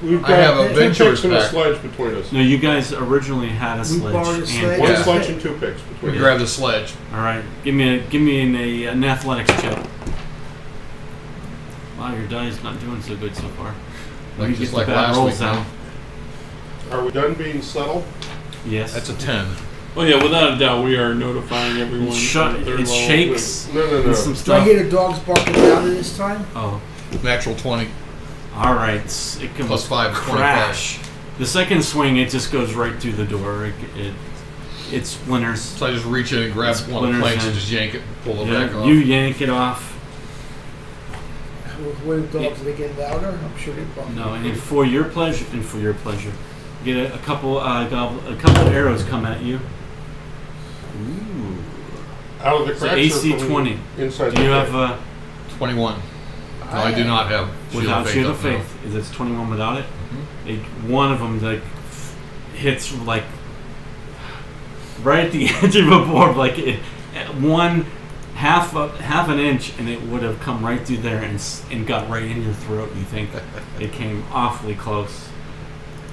E: we've
D: I have a
E: got 2
D: venturous
E: picks and a
D: pack.
E: sledge between us.
A: No, you guys originally had a
C: We
A: sledge.
C: borrowed a
A: and-
C: sledge.
E: One
D: Yeah.
E: sledge and 2 picks
D: We
E: between us.
D: grab the sledge.
A: All right, give me an athletics check. Wow, your die's not doing so good so far.
D: Like
A: You
D: just
A: get
D: like
A: the bad
D: last
A: rolls
D: week.
A: out.
E: Are we done being subtle?
A: Yes.
D: That's a 10.
F: Oh yeah, without a doubt, we are notifying everyone.
A: Shut.
F: at third
A: It
F: level.
A: shakes.
E: No.
A: And some
C: Do I
A: stuff.
C: hear the dogs barking louder this time?
A: Oh,
D: Natural 20.
A: all right. It can
D: Plus 5 is 25.
A: crash. The second swing, it just goes right through the door. It splinters.
D: So I just reach in and grab one of the
A: Splinters
D: planks and
A: in.
D: just yank it, pull it
A: Yeah,
D: back off.
A: you yank it off.
C: With the dogs, they get louder? I'm sure they bark.
A: No, and for your pleasure, get a couple arrows come at you. Ooh.
E: Out of the
A: It's an
E: cracks
A: AC
E: or from
A: 20.
E: inside
A: Do you
E: the
A: have
E: pick?
D: 21. No, I do not have
A: without Shield of
D: no.
A: Faith? Is it 21 without it? One of them like hits like right at the edge of a board, like one half an inch, and it would have come right through there and got right in your throat. You think it came awfully close,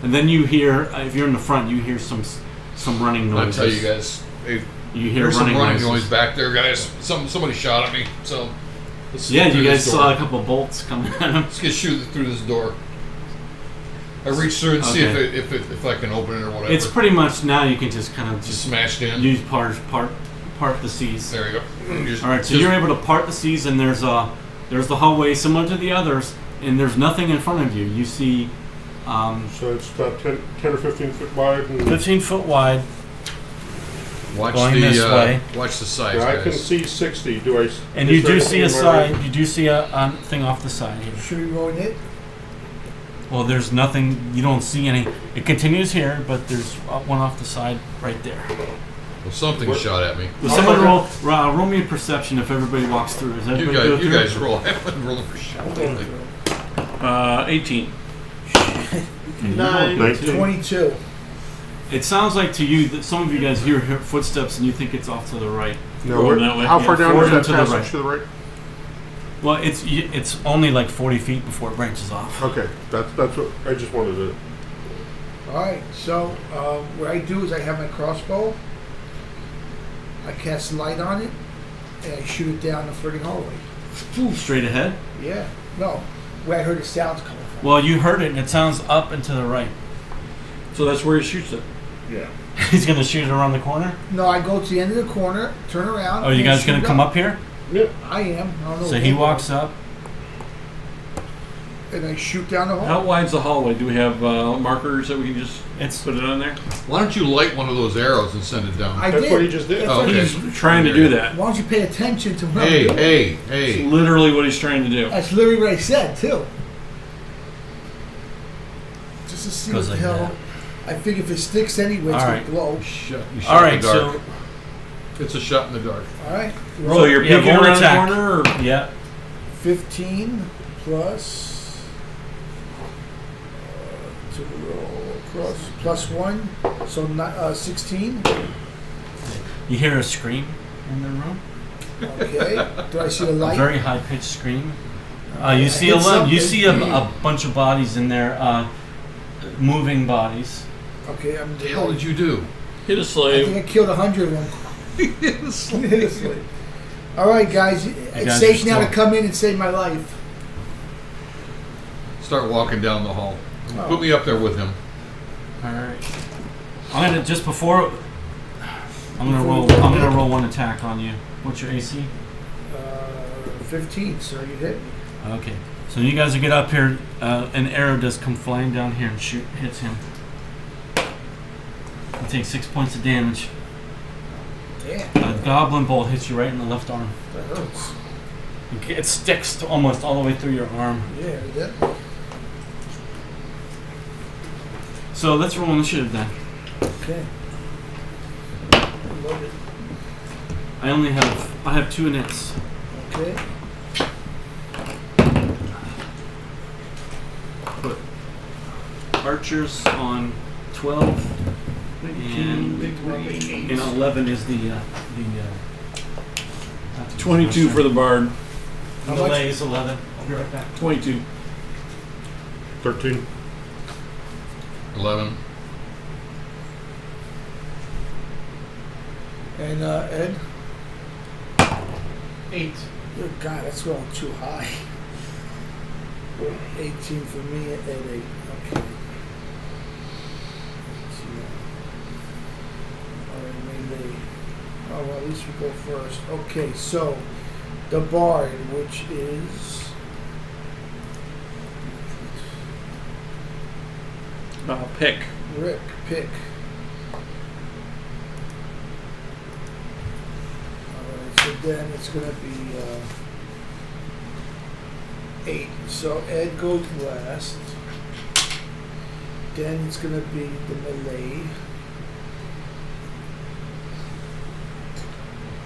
A: and then you hear if you're in the front, you hear some running
D: I'll
A: noises.
D: tell you guys, hey,
A: You hear
D: there's some
A: running
D: running
A: noises.
D: noise back there, guys. Somebody shot at me, so let's
A: Yeah,
D: get through
A: you guys
D: this
A: saw
D: door.
A: a couple bolts coming at him.
D: Let's get shoot through this door. I reach through and see
A: Okay.
D: if I can open it or whatever.
A: It's pretty much now you can just kind of
D: just
A: just
D: smashed in.
A: use part the seas.
D: There you go. Just-
A: All right, so
D: just-
A: you're able to part the seas, and there's the hallway similar to the others, and there's nothing in front of you. You see,
E: So it's about 10 or 15 foot wide. And
A: 15 foot wide.
D: watch
A: going
D: the
A: this way.
D: watch the sides,
E: I can
D: guys.
E: see 60. Do I?
A: And
E: is
A: you
E: there
A: do
E: anything
A: see a
E: in my
A: side.
E: right?
A: You do see a thing off the side here.
C: Should we roll it?
A: Well, there's nothing. You don't see any. It continues here, but there's one off the side right there.
D: Well, something
E: What?
D: shot at me.
A: Will someone roll me a perception if everybody walks through? Is
D: You
A: everybody go
D: guys, you
A: through?
D: guys roll. I'm rolling for shit.
C: I'll go through.
F: 18.
A: Okay, you roll
E: 9,
A: good, too.
C: 22.
A: It sounds like to you that some of you guys hear footsteps and you think it's off to the right.
E: No,
F: Going
E: where-
F: that way?
E: how
A: Yeah,
E: far down
A: forward
E: is that
A: and to the
E: passage
A: right.
E: to the right?
A: Well, it's only like 40 feet before it branches off.
E: Okay, that's what I just wanted to.
C: Alright, so what I do is I have my crossbow, I cast light on it, and I shoot it down the friggin' hallway.
A: Straight ahead.
C: Yeah. No. Where I heard the sounds coming from.
A: Well, you heard it, and it sounds up and to the right.
F: So that's where he shoots it.
C: Yeah.
A: He's gonna shoot it around the corner.
C: No, I go to the end of the corner, turn around.
A: Oh, you
C: and
A: guys
C: shoot
A: gonna come up here?
E: Yeah.
C: I am. I don't know
A: So
C: where
A: he
C: they go.
A: walks up.
C: And I shoot down the hall.
F: How wide's the hallway? Do we have markers that we can just
A: It's
F: put it on there?
D: Why don't you light one of those arrows and send it down?
C: I
E: That's
C: did.
E: what he just did.
C: That's
D: Oh,
C: what
D: okay.
C: he's-
F: He's trying to do that.
C: Why don't you pay attention to what I'm
D: Hey,
C: doing?
D: hey,
F: It's
D: hey!
F: literally what he's trying to do.
C: That's literally what I said, too. Just to see
A: Goes
C: what the
A: like
C: hell. I figure if it sticks anyway, it's
A: Alright.
C: going to blow.
D: You shot
A: all
D: in
A: right.
D: the dark.
A: So
D: It's a shot in the dark.
C: Alright.
F: So you're
A: Yeah,
F: peeking
A: roll
F: around the
A: attack.
F: corner, or
A: yeah,
C: 15 plus to roll across plus 1, so 16.
A: You hear a scream in the room.
C: Okay. Do I see a
A: A
C: light?
A: very high pitched scream. You see
C: hit
A: you
C: something.
A: see a bunch of bodies in there, moving bodies.
C: Okay, I'm.
D: What the hell did you do?
F: Hit a
C: I
F: slave.
C: think I killed 100 of them. Hit a slave. All right, guys. It's
A: guys
C: safe
A: are
C: now to
A: still-
C: come in and save my life.
D: Start walking down the hall.
C: Oh.
D: Put me up there with him.
A: All right. I'm gonna just before. I'm gonna roll one attack on you. What's your AC?
C: 15, so you hit me.
A: Okay. So you guys will get up here. An arrow does come flying down here and hits him. You take 6 points of damage.
C: Damn,
A: A goblin bolt hits you right in the left arm.
C: that hurts.
A: It sticks to almost all the way through your arm.
C: Yeah, that.
A: So let's roll initiative then.
C: Okay. Loaded.
A: I have 2 nits.
C: Okay.
A: Put archers on 12 and 11 is the
F: 22 for the bard.
C: How
A: delay
C: much?
A: is 11. I'll be right back.
F: 22.
E: 13.
D: 11.
C: And Ed?
B: 8.
C: Good God, that's going too high. 18 for me at 8. Okay. Let's see that. Alright, melee. Oh, well, at least we go first. Okay, so the bard, which is.
F: Pick.
C: Rick, pick. Alright, so then it's going to be 8. So Ed goes last. Then it's going to be the melee.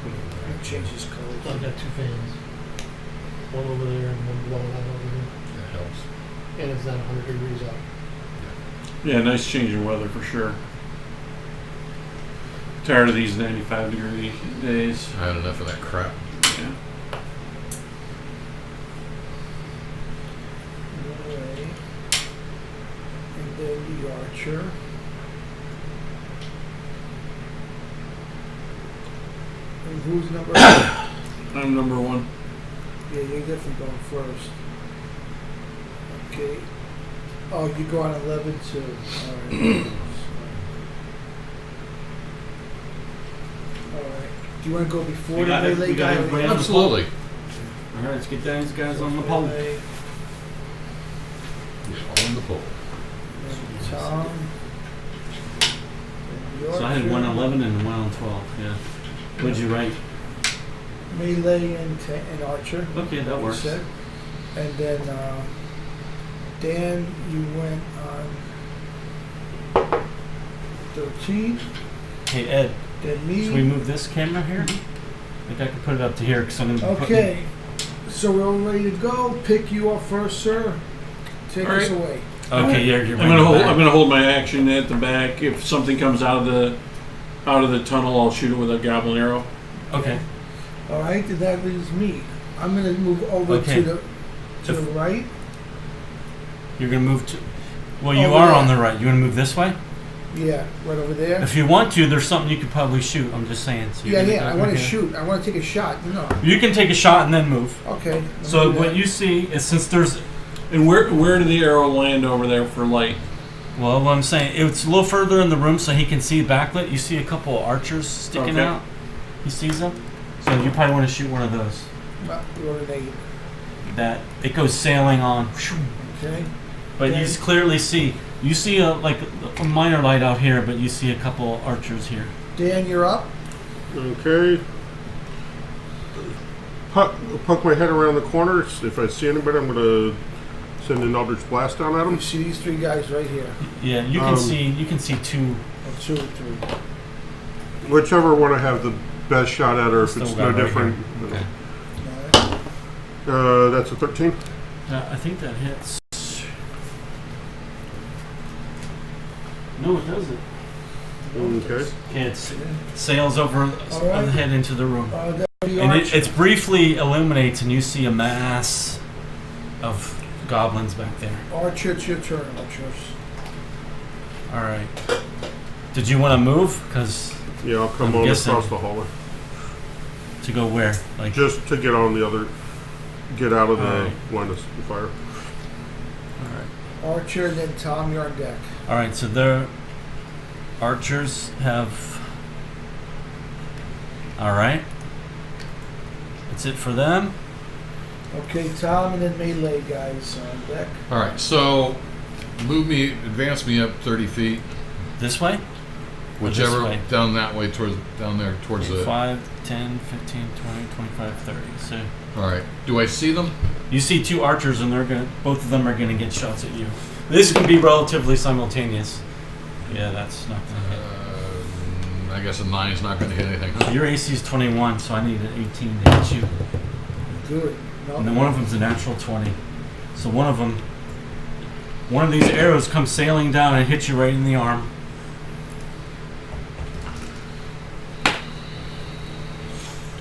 C: I'm going to change his
B: So I've
C: colors.
B: got 2 fans. One over there and one below that over here.
D: That helps.
B: And it's not 100 degrees out.
F: Yeah, nice change in weather for sure. Tired of these 95-degree days.
D: I had enough of that crap.
F: Yeah.
C: Melee. And then the archer. And who's number 1?
F: I'm number 1.
C: Yeah, you're definitely going first. Okay. Oh, you go on 11 too. Alright. Alright. Do you want to go before
A: We
C: the
A: got it.
C: melee
A: We got
C: guy?
A: everybody
C: or
A: on the
D: Absolutely.
A: All right, let's get these guys on the pole.
C: melee,
D: He's on the pole.
C: and Tom. and the
A: So I had
C: archer,
A: one on 11 and one on 12. Yeah. What'd you write?
C: Melee and archer.
A: Okay, that
C: you
A: works.
C: said. And then Dan, you went on 13.
A: Hey Ed,
C: Then me.
A: should we move this camera here? I think I can put it up to here because I'm gonna. be
C: Okay, so we're all ready to go. Pick you up first, sir. Take
F: All
C: us
F: right.
C: away.
A: Okay, yeah, you're
F: I'm gonna hold my action at the back. If something comes out of the tunnel, I'll shoot it with a goblin arrow.
A: Okay.
C: All right, then that leaves me. I'm gonna move over
A: Okay.
C: to the right.
A: You're gonna move to. Well, you
C: Over
A: are
C: there.
A: on the right. You wanna move this way?
C: Yeah, right over there.
A: If you want to, there's something you could probably shoot. I'm just saying. So you're
C: Yeah,
A: gonna
C: yeah.
A: go-
C: I want to
A: okay.
C: shoot. I want to take a shot. You know.
A: You can take a shot and then move.
C: Okay. let me
A: So
C: do
A: what
C: that.
A: you see is since there's.
F: And where did the arrow land over there for light?
A: Well, what I'm saying, it's a little further in the room so he can see backlit. You see a couple of archers sticking
F: Okay.
A: out. He sees them. So you probably want to shoot one of those.
C: Roll an 8.
A: That it goes sailing on.
C: Okay.
A: But
C: Okay.
A: you clearly see. You see a minor light out here, but you see a couple of archers here.
C: Dan, you're up.
E: Okay. Poke my head around the corner. If I see anybody, I'm going to send an Eldritch Blast down at
C: You
E: them.
C: see these 3 guys right here.
A: Yeah, you can see. You can see 2.
C: Or 2 or 3.
E: Whichever one I have the best shot at, or if
A: Still
E: it's
A: got
E: no
A: right
E: different.
A: here. Okay.
C: All right.
E: That's a 13.
A: I think that hits. No, it doesn't.
E: Okay.
A: Okay, it sails over
C: right.
A: the head into the room.
C: That'll be
A: And
C: Archer.
A: it briefly illuminates, and you see a mass of goblins back there.
C: Archer, it's your turn, Archers.
A: All right. Did you want to move? Because
E: Yeah, I'll come
A: I'm
E: on
A: guessing.
E: across the hallway.
A: to go where? Like
E: Just to get on the other, get out of the
A: Alright.
E: line of fire.
A: all right.
C: Archer, and then Tom, you're on deck.
A: All right. So the archers have. All right. That's it for them.
C: Okay, Tom, and then melee guys on deck.
D: All right, so advance me up 30 feet,
A: This way. Or this
D: whichever,
A: way?
D: down that way, down there towards the.
A: 5, 10, 15, 20, 25, 30. So
D: All right, do I see them?
A: you see two archers, and both of them are gonna get shots at you. This can be relatively simultaneous. Yeah, that's not gonna hit.
D: I guess a 9 is not going to hit anything.
A: So your AC is 21, so I need an 18 to hit you.
C: Good. No,
A: And then one of them's a natural 20. So one of these arrows comes sailing down and hits you right in the arm.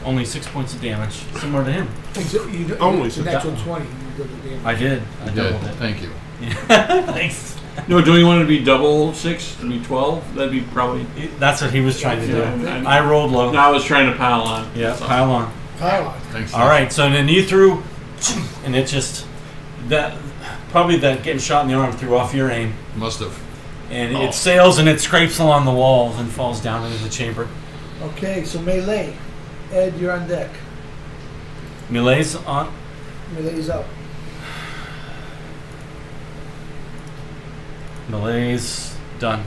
A: Only 6 points of damage, similar to him.
E: Only
C: it's a
E: six.
C: natural 20. You did the damage.
A: I did. I
D: You
A: doubled
D: did.
A: it.
D: Thank you.
A: Yeah. Thanks.
F: No, do you want it to be double 6? To be 12? That'd be probably.
A: That's what he was trying to do.
F: Yeah,
A: I rolled low.
F: No, I was trying to pile on.
A: Yeah,
F: So-
A: pile on.
C: Pylon.
D: Thanks.
A: All right, so then you threw, and it just that getting shot in the arm threw off your aim,
D: Must have.
A: and
D: Oh.
A: it sails and it scrapes along the walls and falls down into the chamber.
C: Okay, so melee. Ed, you're on deck.
A: Melee's on.
C: Melee's up.
A: Melee's done.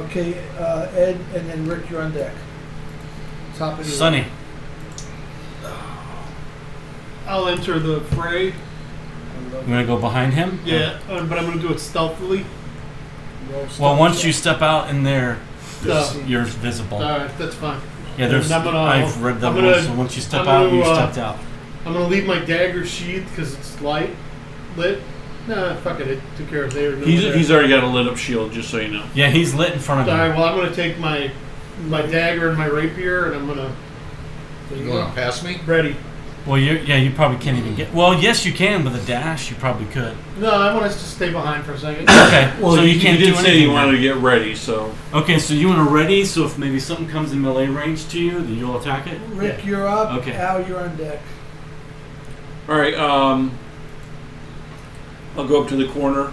C: Okay, Ed, and then Rick, you're on deck. Top of the
A: Sonny.
B: I'll enter the fray.
C: I love
A: You want to go behind him?
B: Yeah, but I'm gonna do it stealthily.
C: roll
A: Well,
C: stuff.
A: once you step out in there,
B: So,
A: you're visible.
B: all right, that's fine.
A: Yeah, there's.
B: I'm gonna-
A: I've read the
B: I'm
A: rules,
B: gonna-
A: so once you step
B: I'm
A: out,
B: gonna,
A: you stepped out.
B: I'm gonna leave my dagger sheathed because it's lit. Nah, fuck it. It took care of there.
F: He's already got a lit up shield, just so you know.
A: Yeah, he's lit in front of
B: All
A: you.
B: right. Well, I'm gonna take my dagger and my rapier, and I'm gonna
C: There
D: You
C: you
D: going
C: go.
D: to pass me?
B: ready.
A: Well, you probably can't even get. Well, yes, you can with a dash. You probably could.
B: No, I want us to stay behind for a second.
A: Okay.
F: Well,
A: so you can't
F: did
A: do
F: say
A: anything
F: you
A: then.
F: wanted to get ready, so.
A: Okay, so you want to ready, so if maybe something comes in melee range to you, then you'll attack it?
C: Rick, you're up.
A: Okay.
C: Al, you're on deck.
F: All right. I'll go up to the corner.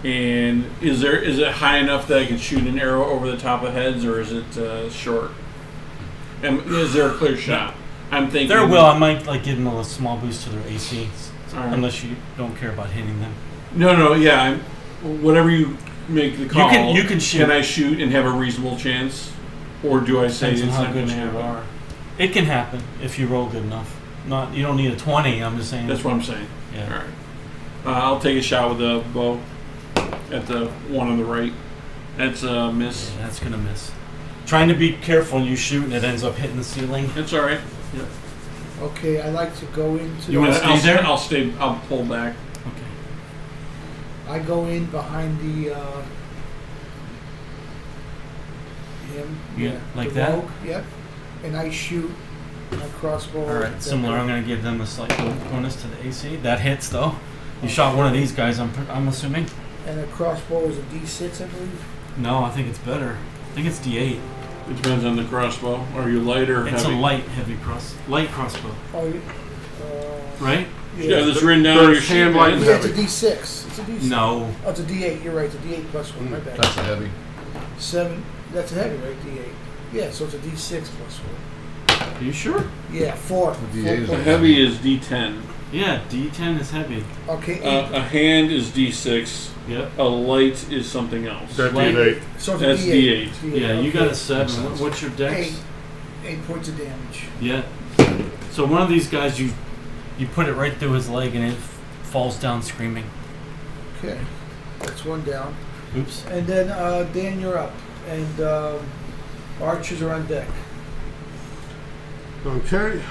F: And is it high enough that I can shoot an arrow over the top of heads, or is it short? And is there a clear shot? I'm thinking.
A: There will. I might give them a small boost to their AC,
F: All right.
A: unless you don't care about hitting them.
F: No, yeah. Whatever you make the call.
A: You can shoot.
F: Can I shoot and have a reasonable chance, or do I say
A: Depends on
F: it's
A: how
F: not
A: good
F: going to
A: you
F: happen?
A: are. It can happen if you roll good enough. You don't need a 20. I'm just saying.
F: That's what I'm saying.
A: Yeah.
F: All right. I'll take a shot with the bow at the one on the right. That's a miss.
A: Yeah, that's gonna miss. Trying to be careful, you shoot and it ends up hitting the ceiling.
F: That's all right.
C: Okay, I like to go into.
A: You wanna stay there?
F: I'll stay. I'll pull back.
A: Okay.
C: I go in behind the him.
A: Yeah, like
C: the
A: that?
C: rogue, yep. And I shoot my crossbow.
A: All right. Similar. I'm gonna give them a slight bonus to the AC. That hits though. You shot one of these guys. I'm assuming.
C: And the crossbow is a D6, I believe.
A: No, I think it's better. I think it's D8.
F: It depends on the crossbow. Are you light or
A: It's
F: heavy?
A: a light crossbow,
C: Oh,
A: right?
F: Yeah, that's written down on your
E: There's
F: sheet.
E: hand light
F: man.
E: and
C: Yeah, it's a D6. It's a D6.
A: No.
C: Oh, it's a D8. You're right. It's a D8 plus 1. My bad.
D: That's a heavy.
C: 7. That's a heavy, right? D8. Yeah, so it's a D6 plus 1.
A: Are you sure?
C: Yeah, 4.
D: The D8 is
F: A
C: Four.
F: heavy is D10.
A: Yeah. D10 is heavy.
C: Okay, 8.
F: A hand is D6.
A: Yep.
F: A light is something else.
E: That
A: Light.
E: D8.
C: so it's
F: that's
C: a D8.
F: D8.
A: Yeah. You
C: okay.
A: got a 7.
D: Makes sense.
A: What's your dex?
C: 8 points of damage.
A: Yeah. So one of these guys, you put it right through his leg and it falls down screaming.
C: Okay, that's one down.
A: Oops.
C: And then Dan, you're up, and archers are on deck.
E: Okay.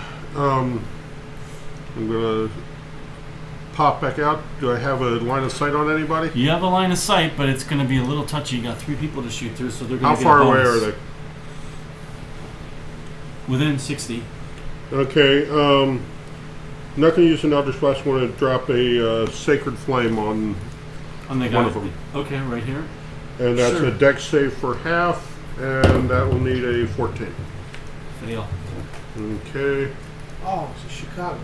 E: I'm gonna pop back out. Do I have a line of sight on anybody?
A: You have a line of sight, but it's going to be a little touchy. You got 3 people to shoot through, so they're going
E: How
A: to get
E: far
A: a
E: away
A: bonus.
E: are they?
A: Within 60.
E: Okay, not gonna use an Eldritch Blast. I'm gonna drop a Sacred Flame on,
A: On the
E: One
A: guy.
E: of them.
A: Okay, right here.
E: and that's
A: Sure.
E: a Dex save for half, and that will need a 14.
A: Fail.
E: Okay,
C: Oh, it's Chicago.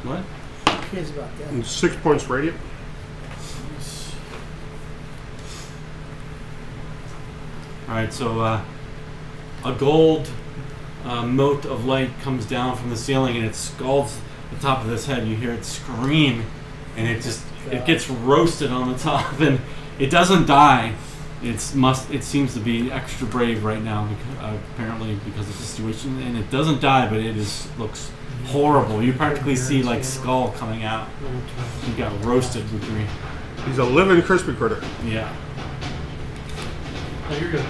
A: What?
C: Who cares about that?
E: and 6 points radiant.
A: All right, so a gold mote of light comes down from the ceiling and it scalds the top of his head. You hear it scream, and it gets roasted on the top, and it doesn't die. It seems to be extra brave right now, apparently because of the situation, and it doesn't die, but looks horrible. You practically see like skull coming out. You got roasted with green.
E: He's a living crispy critter.
A: Yeah.
B: Oh, you're good.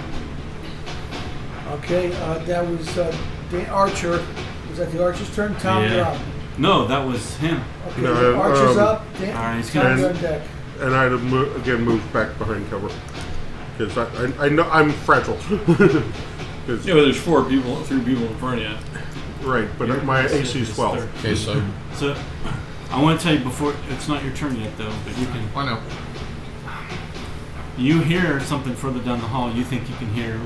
C: Okay, that was the Archer. Was that the Archer's turn? Tom,
A: Yeah.
C: you're up.
A: No, that was him.
C: Okay,
E: No,
C: the Archer's up.
A: all right, he's
C: Tom,
E: gonna-
C: you're on deck.
E: And I'd have again moved back behind cover because I know I'm fragile. 'Cause-
F: Yeah, but there's 3 people in front of you.
E: right, but my AC is 12.
D: Okay, so
A: So, I want to tell you before, it's not your turn yet though, but you can.
D: I know.
A: You hear something further down the hall. You think you can hear.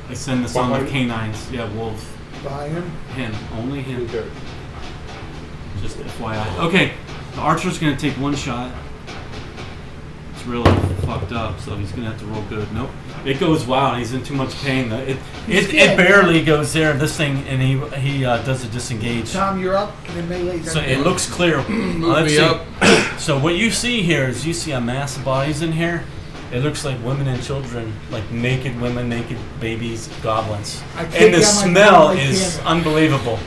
A: I send the sound of
E: Behind?
A: canines. Yeah, wolves.
C: Behind him.
A: Him. Only him.
E: Okay.
A: Just FYI. Okay, the archer's going to take 1 shot. It's really fucked up, so he's going to have to roll good. Nope. It goes wow, he's in too much pain. It
C: scared.
A: barely goes there, this thing, and he does a disengage.
C: Tom, you're up. And then melee's
A: So
C: on
A: it
C: deck.
A: looks clear.
D: Move
A: Let's
D: me
A: see.
D: up.
A: So what you see here is you see a mass of bodies in here. It looks like women and children, like naked women, naked babies, goblins.
C: I can't
A: And the
C: get my
A: smell
C: camera.
A: is unbelievable.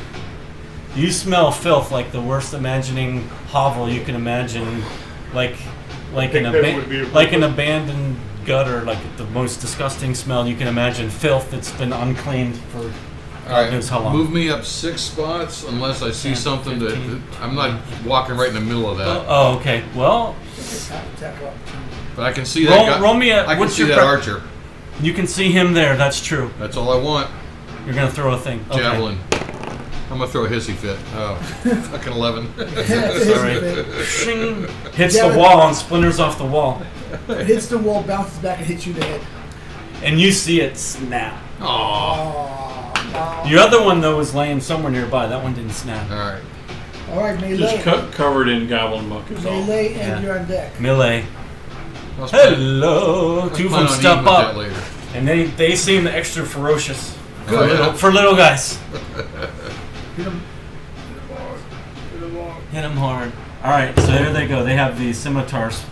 A: You smell filth like the worst imagining hovel you can imagine, like an
E: think that would be a
A: like an
E: good-
A: abandoned gutter, like the most disgusting smell you can imagine. Filth that's been uncleaned for
D: All
A: God
D: right,
A: knows how long.
D: move me up 6 spots unless I see
A: 10,
D: something
A: 15.
D: that I'm not walking right in the middle of that.
A: Oh, okay. Well,
C: Attack up.
D: But I can see that.
A: roll me a.
D: I can
A: what's
D: see
A: your
D: that
A: prep?
D: archer.
A: You can see him there. That's true.
D: That's all I want.
A: You're gonna throw a thing. Okay.
D: Javelin. I'm gonna throw a hissy fit. Oh, fucking 11.
A: Sorry. Shing. Hits
C: Yeah,
A: the wall and splinters off the wall,
C: It hits the wall, bounces back, and hits you in the head.
A: and you see it snap.
D: Aw.
C: Oh, no.
A: Your other one though was laying somewhere nearby. That one didn't snap.
D: All right.
C: All right, melee.
F: Just covered in goblin muck is all.
C: Melee, and
A: Yeah.
C: you're on deck.
A: Melee.
D: Let's plan-
A: Hello.
D: let's
A: 2 of
D: plan
A: them
D: on
A: step
D: eating with
A: up,
D: that later.
A: and they seem extra ferocious
D: Oh, yeah.
A: for little guys.
C: Hit him.
A: Hit them hard. All right, so there they go. They have these scimitars.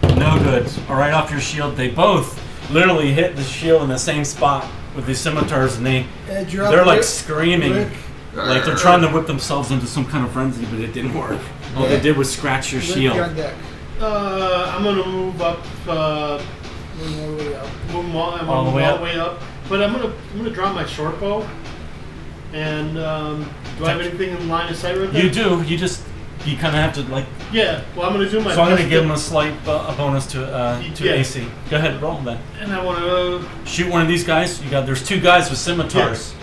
A: No good. All right, off your shield. They both literally hit the shield in the same spot with these scimitars, and
C: Ed, you're up.
A: they're like
C: Rick.
A: screaming,
C: Rick.
A: like they're trying to whip themselves into some kind of frenzy, but it didn't work. All they did was scratch your
C: Rick,
A: shield.
C: you're on deck.
B: I'm gonna move up.
C: Moving all the way up.
B: I'm gonna
A: All the
B: move
A: way
B: all
A: up?
B: the way up. But I'm gonna draw my short bow. And do I have anything in line of sight right there?
A: You do. You kind of have to like.
B: Yeah. Well, I'm gonna do my.
A: So I'm going
B: best
A: to give them a slight a bonus to
B: Yeah.
A: AC. Go ahead, roll then.
B: And I want to
A: Shoot one of these guys. There's 2 guys with scimitars.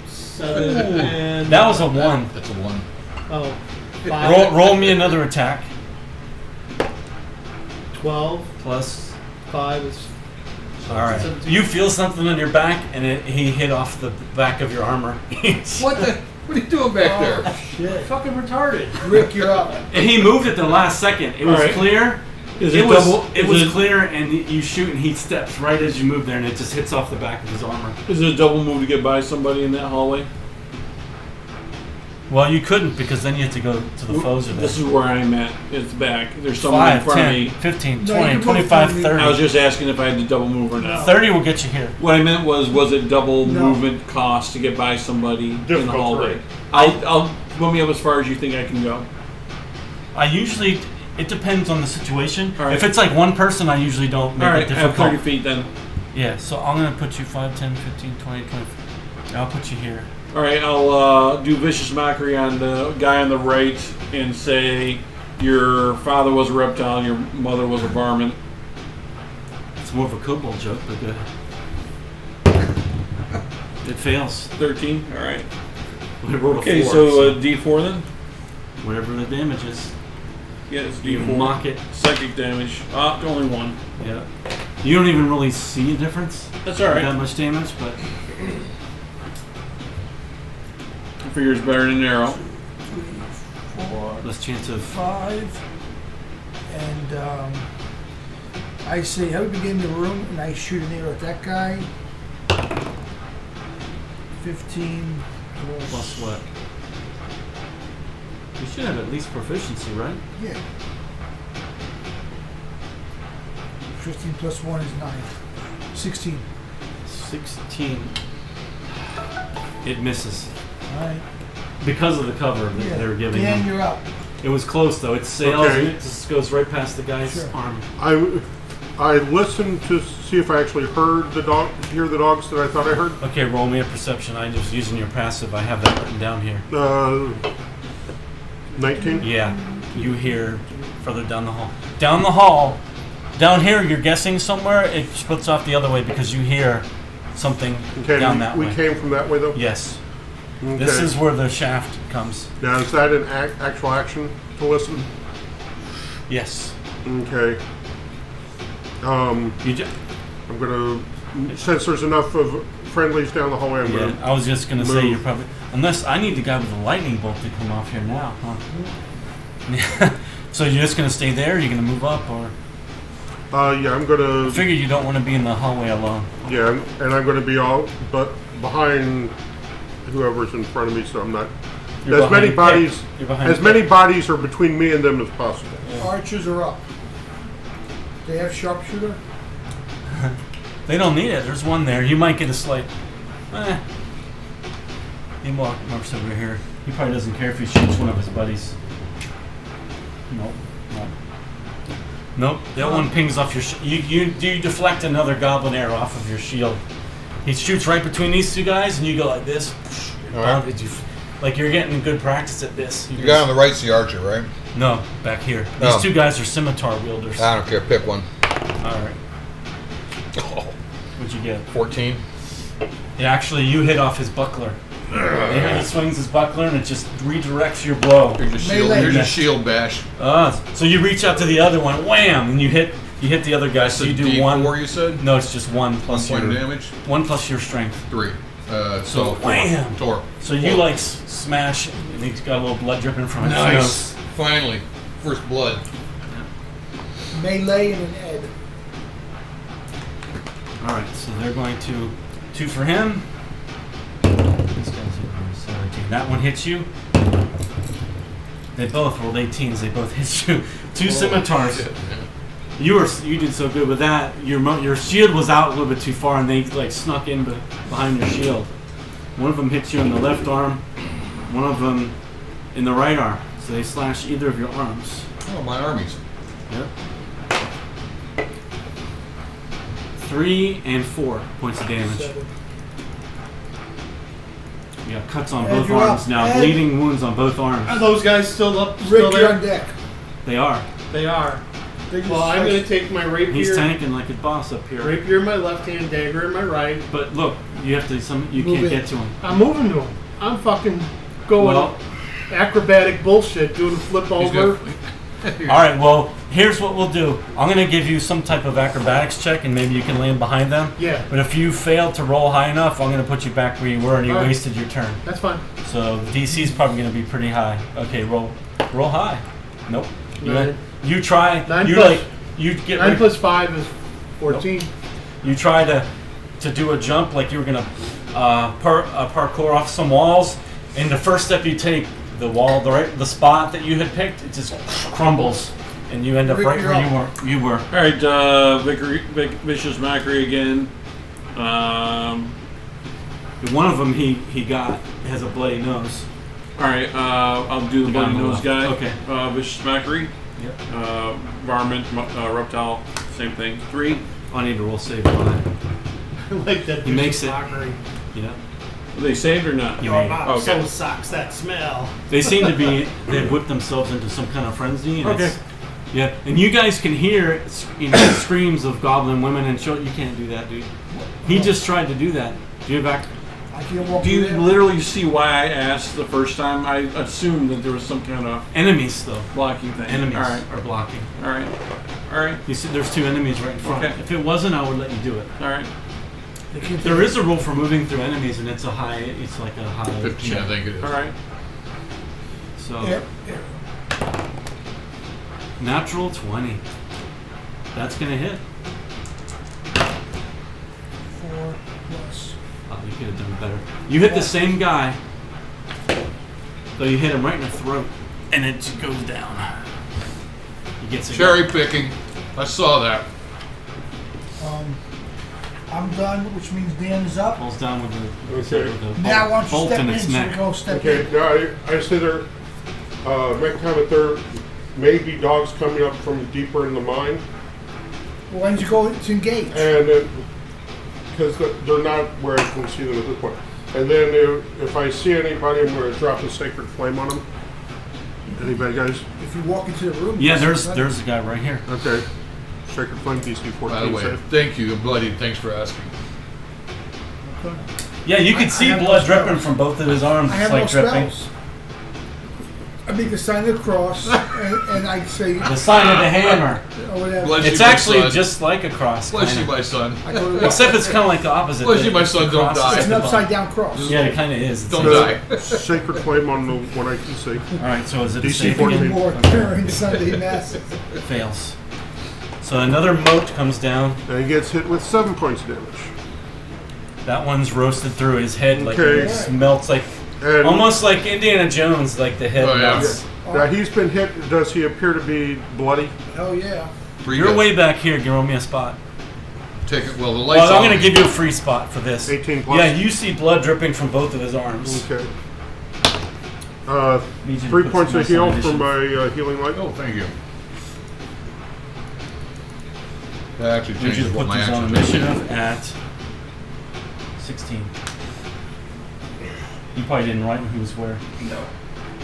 B: 7 and
A: That was a 1.
D: That's a 1.
B: oh 5,
A: Roll me another attack.
B: 12
A: Plus.
B: 5 is.
A: All right.
B: 17.
A: You feel something on your back, and he hit off the back of your armor.
D: What the? What are you doing back
C: Oh,
D: there?
C: shit.
B: Fucking retarded.
C: Rick, you're up.
A: And he moved at the last second. It was
F: All right.
A: clear.
F: Is
A: It
F: it
A: was
F: double?
A: it
F: is
A: was
F: it-
A: clear, and you shoot, and he steps right as you move there, and it just hits off the back of his armor.
F: Is it a double move to get by somebody in that hallway?
A: Well, you couldn't because then you have to go to the foes. Or
F: This is where I'm at. It's back. There's someone in
A: 5,
F: front
A: 10,
F: of me.
A: 15,
C: No,
A: 20,
C: you both
A: 25,
C: told me.
A: 30.
F: I was just asking if I had to double move or not.
A: 30 will get you here.
F: What I meant was it double
C: No.
F: movement cost to get by somebody in the
E: Difficult
F: hallway?
E: terrain.
F: I'll move me up as far as you think I can go.
A: It depends on the situation.
F: All right.
A: If it's like one person, I usually don't make
F: All right,
A: it
F: I have
A: difficult.
F: 30 feet then.
A: Yeah, so I'm going to put you 5, 10, 15, 20, 25. I'll put you here.
F: All right, I'll do vicious mockery on the guy on the right and say your father was a reptile and your mother was a varmint.
A: It's more of a kobold joke, but good. It fails.
F: 13. All right.
A: We rolled a
F: Okay,
A: 4,
F: so D4 then.
A: whatever the damage is,
F: Yeah, it's
A: you
F: D4.
A: mock it.
F: Psychic damage. Only 1.
A: Yeah. You don't even really see a difference.
F: That's all right.
A: That much damage, but
F: I figure it's better than an arrow.
C: 4,
A: less chance of.
C: 5, and I say, how we begin the room, and I shoot an arrow at that guy. 15
A: Plus what? You should have at least proficiency, right?
C: Yeah. 15 plus 1 is 9. 16.
A: 16. It misses
C: Alright.
A: because of the cover that
C: Yeah.
A: they were giving
C: Dan,
A: him.
C: you're up.
A: It was close though. It sails
E: Okay.
A: and it just goes right past the guy's
C: Sure.
A: arm.
E: I listened to see if I actually heard hear the dogs that I thought I heard.
A: Okay, roll me a perception. I'm just using your passive. I have that written down here.
E: 19.
A: Yeah, you hear further down the hall. Down the hall. Down here, you're guessing somewhere. It splits off the other way because you hear something
E: Okay,
A: down that
E: we
A: way.
E: came from that way though.
A: Yes.
E: Okay.
A: This is where the shaft comes.
E: Now is that an actual action to listen?
A: Yes.
E: Okay.
A: You just.
E: I'm gonna, since there's enough of friendlies down the hallway, I'm
A: Yeah,
E: gonna.
A: I was just gonna say
E: move.
A: you're probably unless I need the guy with the lightning bolt to come off here now, huh? So you're just gonna stay there? You're gonna move up, or
E: Yeah, I'm gonna.
A: I figure you don't want to be in the hallway alone.
E: Yeah, and I'm gonna be all but behind whoever's in front of me, so I'm not.
A: You're
E: As many
A: behind
E: bodies,
A: Pick. You're behind
E: as
A: Pick.
E: many bodies are between me and them as possible.
C: Archers are up. They have sharpshooter?
A: They don't need it. There's one there. You might get a slight. He marks over here. He probably doesn't care if he shoots one of his buddies. Nope. Nope. That one pings off your. You deflect another goblin arrow off of your shield. He shoots right between these two guys, and you go like this.
D: Alright.
A: Like you're getting good practice at this.
D: The guy on the right's the archer, right?
A: No, back here. These
D: Oh.
A: two guys are scimitar wielders.
D: I don't care. Pick one.
A: All right.
D: Oh,
A: What'd you get?
D: 14.
A: Yeah, actually, you hit off his buckler. He swings his buckler, and it just redirects your blow.
D: Here's your shield.
C: Melee.
D: Here's your shield bash.
A: So you reach out to the other one, wham, and you hit the other guy. So you do
D: D4,
A: one.
D: you said?
A: No, it's just 1 plus
D: 1 point
A: your
D: damage?
A: 1 plus your strength.
D: 3.
A: So
D: So 4.
A: wham!
D: Tor.
A: So you like smash, and he's got a little blood dripping from his
D: Nice.
A: nose.
D: Finally. First blood.
C: Melee and an Ed.
A: All right, so they're going to 2 for him. This guy's here, 17. That one hits you. They both rolled 18s. They both hit you. 2 scimitars.
D: Shit, man.
A: You did so good with that. Your shield was out a little bit too far, and they like snuck in behind your shield. One of them hits you in the left arm. One of them in the right arm. So they slash either of your arms.
D: Oh, my armies.
A: Yep. 3 and 4 points of damage.
C: 7.
A: You got cuts on
C: Ed,
A: both
C: you're
A: arms
C: up.
A: now.
C: Ed.
A: Bleeding wounds on both
B: Are
A: arms.
B: those guys still up?
C: Rick,
B: Still
C: you're on
B: there?
C: deck.
A: They are.
B: They are.
C: They just
B: Well, I'm
C: slice-
B: going to take my
A: He's
B: rapier.
A: tanking like a boss up here.
B: Rapier in my left hand, dagger in my right.
A: But look, you have to. You
C: Move
A: can't
C: in.
A: get to him.
B: I'm moving to him. I'm fucking going
A: Well,
B: acrobatic bullshit, doing flip
D: He's
B: over.
D: got-
A: all right. Well, here's what we'll do. I'm gonna give you some type of acrobatics check, and maybe you can land behind them.
B: Yeah,
A: But if you fail to roll high enough, I'm gonna put you back where you were, and you
B: All right.
A: wasted your turn.
B: that's fine.
A: So the DC is probably gonna be pretty high. Okay, roll high. Nope.
B: Nine.
A: You try.
B: 9
A: you
B: plus-
A: like. You get.
B: 9 plus 5 is 14.
A: You try to do a jump like you were gonna parkour off some walls, and the first step you take, the spot that you had picked, it just crumbles, and you end up
C: Rick,
A: right
C: you're
A: where you were.
F: All right, vicious mockery again.
A: One of them he has a bloody nose.
F: All right, I'll do the
A: The guy
F: bloody
A: on the
F: nose
A: left.
F: guy.
A: Okay.
F: Vicious mockery.
A: Yep.
F: Varmint, reptile, same thing. 3.
A: I need to roll save on it.
B: I like that.
A: He makes it.
B: Mockery.
A: Yeah.
F: Are they saved or not?
A: You
B: Your
A: may.
B: mom
F: Okay.
B: so sucks that smell.
A: They seem to be, they've whipped themselves into some kind of frenzy. And
F: Okay.
A: it's- yeah, and you guys can hear screams of goblin women and children. You can't do that, dude. He just tried to do that. Do you back?
C: I can't walk
F: Do you
C: through there.
F: literally see why I asked the first time? I assumed that there was some kind of
A: Enemies, though.
F: blocking thing.
A: Enemies
F: All right.
A: are blocking.
F: All right. All right.
A: You see, there's two enemies right in front.
F: Okay.
A: If it wasn't, I would let you do it.
F: All right.
C: They can't
A: There
C: take
A: is a rule for moving through enemies, and it's a high. It's like a high.
D: 15, I think it is.
F: All right.
A: So
C: it. Yeah.
A: natural 20. That's gonna hit.
C: 4 plus.
A: Oh, you could have done better. You hit the same guy, though you hit him right in the throat, and it just goes down. He gets a
D: Cherry picking. I saw that.
C: I'm done, which means Dan is up.
A: falls down with the,
E: Okay.
A: with a
C: Now, why don't you
A: bolt
C: step
A: in
C: in
A: its
C: so we
A: neck.
C: go step
E: Okay,
C: in.
E: now I say there, make comment there may be dogs coming up from deeper in the mine,
C: Why don't you go to engage?
E: and because they're not where I can see them at this point. And then if I see anybody, I'm going to drop a sacred flame on them. Anybody, guys?
C: If you walk into the room.
A: Yeah,
C: it's
A: there's a guy right here.
E: Okay. Sacred flame DC 14
D: By the way,
E: save.
D: thank you, Bloody. Thanks for asking.
C: Okay.
A: Yeah, you
C: I
A: can see
C: have no
A: blood dripping
C: spells.
A: from both of his arms.
C: I
A: It's
C: have
A: like
C: no
A: dripping.
C: spells. I make the sign of the cross, and I say,
A: The sign of the hammer.
C: or whatever.
D: Bless
A: It's
D: you, my
A: actually
D: son.
A: just like a cross.
D: Bless
A: kinda.
D: you, my son.
C: I go to
A: Except it's kind of like the opposite.
D: Bless you, my
A: The
D: son, don't
A: cross is
D: die.
C: It's an
A: at the
C: upside
A: bottom.
C: down cross.
A: Yeah, it kind of is.
D: Don't
A: It's-
D: die.
E: Sacred flame on the one I can see.
A: All right, so is it a
E: DC
A: save
E: 14.
A: again?
C: More during Sunday masses.
A: Fails. So another moat comes down.
E: And he gets hit with 7 points of damage.
A: That one's roasted through his head, like
E: Okay.
A: it melts, like
E: And
A: almost like Indiana Jones, like the head
D: Oh, yeah.
A: melts.
E: now he's been hit. Does he appear to be bloody?
C: Hell yeah.
D: Free
A: You're
D: guy.
A: way back here. Give me a spot.
D: Take it. Well, the lights.
A: Well, I'm
D: on.
A: going to give you a free spot for this.
E: 18 plus?
A: Yeah, you see blood dripping from both of his arms.
E: Okay.
A: Need you to
E: 3
A: put
E: points
A: some
E: of heal
A: isolation.
E: from my healing light.
D: Oh, thank you. That actually
A: I need you
D: changes
A: to
D: what
A: put
D: my
A: these on
D: action is.
A: initiative at 16. You probably didn't write who was where.
D: No.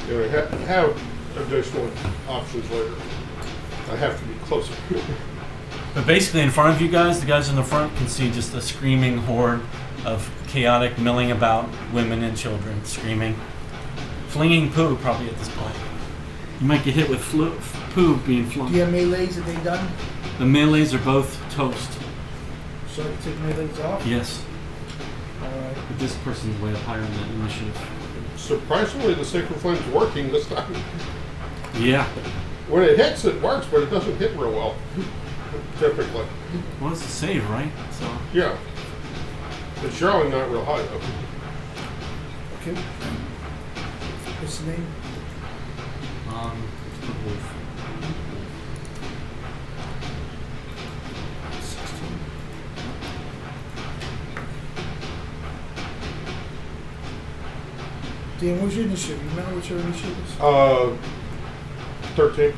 E: Yeah, I have additional options later. I have to be closer.
A: But basically, in front of you guys, the guys in the front can see just a screaming horde of chaotic milling about women and children screaming, flinging poo probably at this point. You might get hit with poo being flung.
C: Do you have melees? Are they done?
A: The melees are both toast.
C: So I can take melees off?
A: Yes,
C: Alright.
A: but this person's way up higher on that initiative.
E: Surprisingly, the sacred flame's working this time.
A: Yeah.
E: When it hits, it works, but it doesn't hit real well. Typically.
A: Well, it's a save, right? So
E: Yeah. It's generally not real high though.
C: Okay. What's the name?
A: it's the wolf.
C: 16. Dan, what's your initiative? You remember what your initiative is?
E: 13.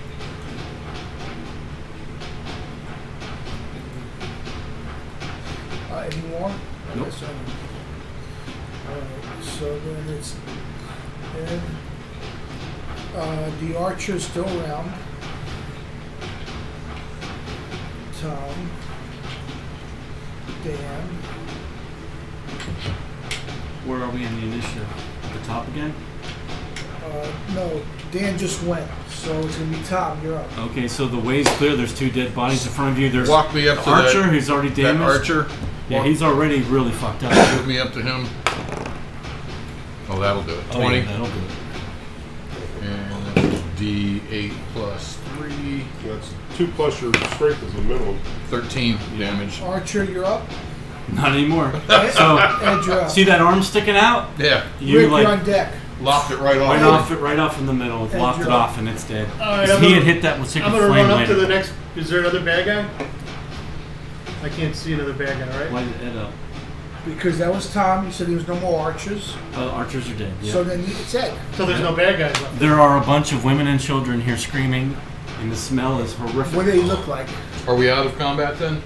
C: Any more?
A: Nope.
C: Okay, so, alright, so then it's Ed. The archer's still around. Tom. Dan.
A: Where are we in the initiative? At the top again?
C: No, Dan just went, so it's gonna be Tom. You're up.
A: Okay, so the way's clear. There's two dead bodies in front of you. There's
D: Walk me up
A: the
D: to
A: archer
D: that.
A: who's already
D: That
A: damaged.
D: archer.
A: Yeah, he's already really fucked up.
D: Move me up to him. Oh, that'll do it.
A: Oh,
D: 20.
A: yeah, that'll do it.
D: And that's D8 plus 3.
E: That's 2 plus your strength is the minimum.
D: 13 damage.
C: Archer, you're up.
A: Not anymore.
C: Ed,
A: So,
C: Ed, you're up.
A: see that arm sticking out?
D: Yeah.
A: You
C: Rick,
A: like
C: you're on deck.
D: Lopped it right off.
A: right off in the middle. It
C: Ed,
A: locked
C: you're
A: it
C: up.
A: off and it's dead.
B: All right,
A: 'Cause
B: I'm
A: he
B: gonna-
A: had hit that with sacred
B: I'm gonna
A: flame
B: run up
A: later.
B: to the next. Is there another bad guy? I can't see another bad guy, right?
A: Why did Ed up?
C: Because that was Tom. You said there was no more archers.
A: Archers are dead. Yeah.
C: So then it's Ed.
B: So there's no bad guys left.
A: There are a bunch of women and children here screaming, and the smell is horrific.
C: What do they look like?
D: Are we out of combat then?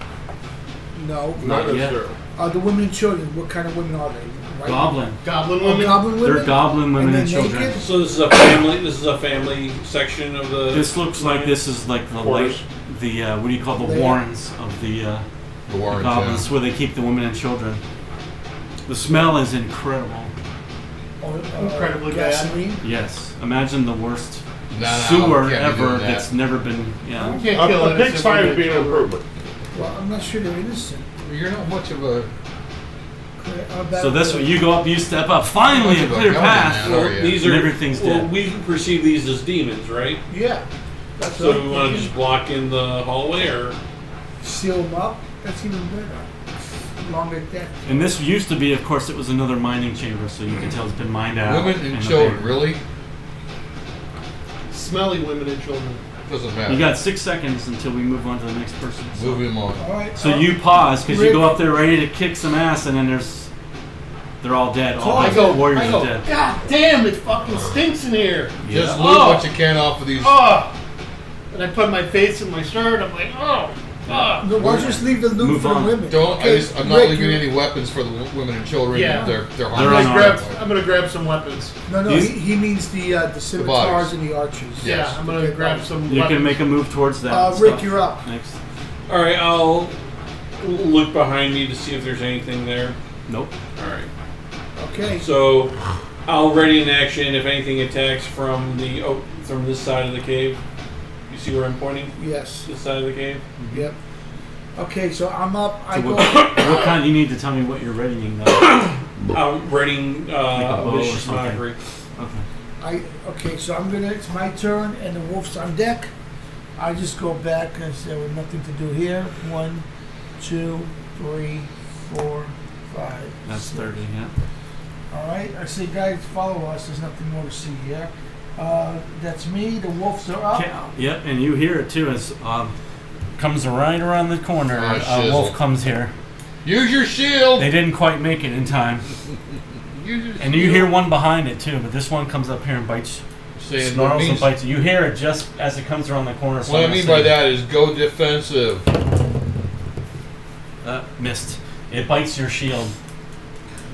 C: No.
A: Not yet.
E: necessarily.
C: The women and children, what kind of women are they? right?
A: Goblin.
B: Goblin
C: Oh,
B: women.
C: goblin women.
A: They're goblin women and
C: they're
A: children.
C: naked?
F: So this is a family. This is a family section of the.
A: This looks like this is like the
E: Quarters.
A: what do you call the
C: Lair.
A: warrens of the
D: The Warrens,
A: goblins, where they keep the women and children. The smell is incredible.
C: Oh,
B: Incredibly bad.
C: gasoline.
A: Yes, imagine the worst
D: No,
A: sewer
D: can't be
A: ever
D: doing that.
A: that's never been. Yeah.
B: You can't kill
E: A
B: innocent
E: pigsty
B: women
E: would be an
B: and children.
E: improvement.
C: Well, I'm not sure they're innocent.
D: You're not much of a.
A: So this one, you go up, you step up. Finally, a clear path.
D: Oh, yeah.
F: These
A: And
F: are
A: everything's
F: well,
A: dead.
F: we perceive these as demons, right?
C: Yeah. That's
F: So
C: what
F: we
C: I'm
F: want to
C: thinking.
F: just block in the hallway, or
C: Seal them up. That's even better. Longer deck.
A: And this used to be, of course, it was another mining chamber, so you can tell it's been mined out.
D: Women and
A: the
D: children,
A: paper.
D: really?
B: Smelly women and children.
D: Doesn't matter.
A: You got 6 seconds until we move on to the next person. So,
D: Move him on.
C: All right.
A: so you pause because you
C: Rick.
A: go up there ready to kick some ass, and then they're all dead. All
B: I
A: the
B: go,
A: warriors
B: I go,
A: are dead.
B: God damn, it fucking stinks in here.
D: Just
A: Yeah.
D: loot
B: Oh.
D: what you can off of these.
B: Oh. And I put my face in my shirt. I'm like, oh. Oh.
C: No, why don't you just leave the loot
A: Move
C: for the
A: on.
C: women?
D: Don't.
C: Okay,
D: I'm not
C: Rick,
D: leaving
C: you-
D: any weapons for the women and children.
B: Yeah.
D: They're
A: They're
D: harmless.
A: unarmed.
B: I'm gonna grab some weapons.
C: No,
A: These-
C: he means the scimitars
D: bodies.
C: and the archers.
D: Yeah.
B: Yeah, I'm gonna grab some
A: You
B: weapons.
A: can make a move towards that.
C: Rick,
A: stuff.
C: you're up.
A: Next.
F: all right. I'll look behind me to see if there's anything there.
A: Nope.
F: All right.
C: Okay.
F: So I'll ready in action if anything attacks from from this side of the cave. You see where I'm pointing?
C: Yes.
F: This side of the cave.
C: Yep. Okay, so I'm up. I
A: So
C: go.
A: what kind? You need to tell me what you're readying though.
F: I'm readying
A: a bow or
F: vicious
A: something.
F: mockery.
A: Okay.
C: Okay, so I'm gonna. It's my turn, and the wolf's on deck. I just go back because there was nothing to do here. 1, 2, 3, 4, 5.
A: That's
C: 6.
A: 30. Yeah.
C: All right. I say, guys, follow us. There's nothing more to see here. That's me. The wolves are up.
A: Yep, and you hear it too as comes right around the corner.
D: Ah,
A: A
D: shizzle.
A: wolf comes here.
D: Use your shield.
A: They didn't quite make it in time,
D: Use your
A: and you
D: shield.
A: hear one behind it too. But this one comes up here and bites,
D: Saying what,
A: snarls and
D: means,
A: bites. You hear it just as it comes around the corner.
D: what I mean by that is go defensive.
A: Missed. It bites your shield.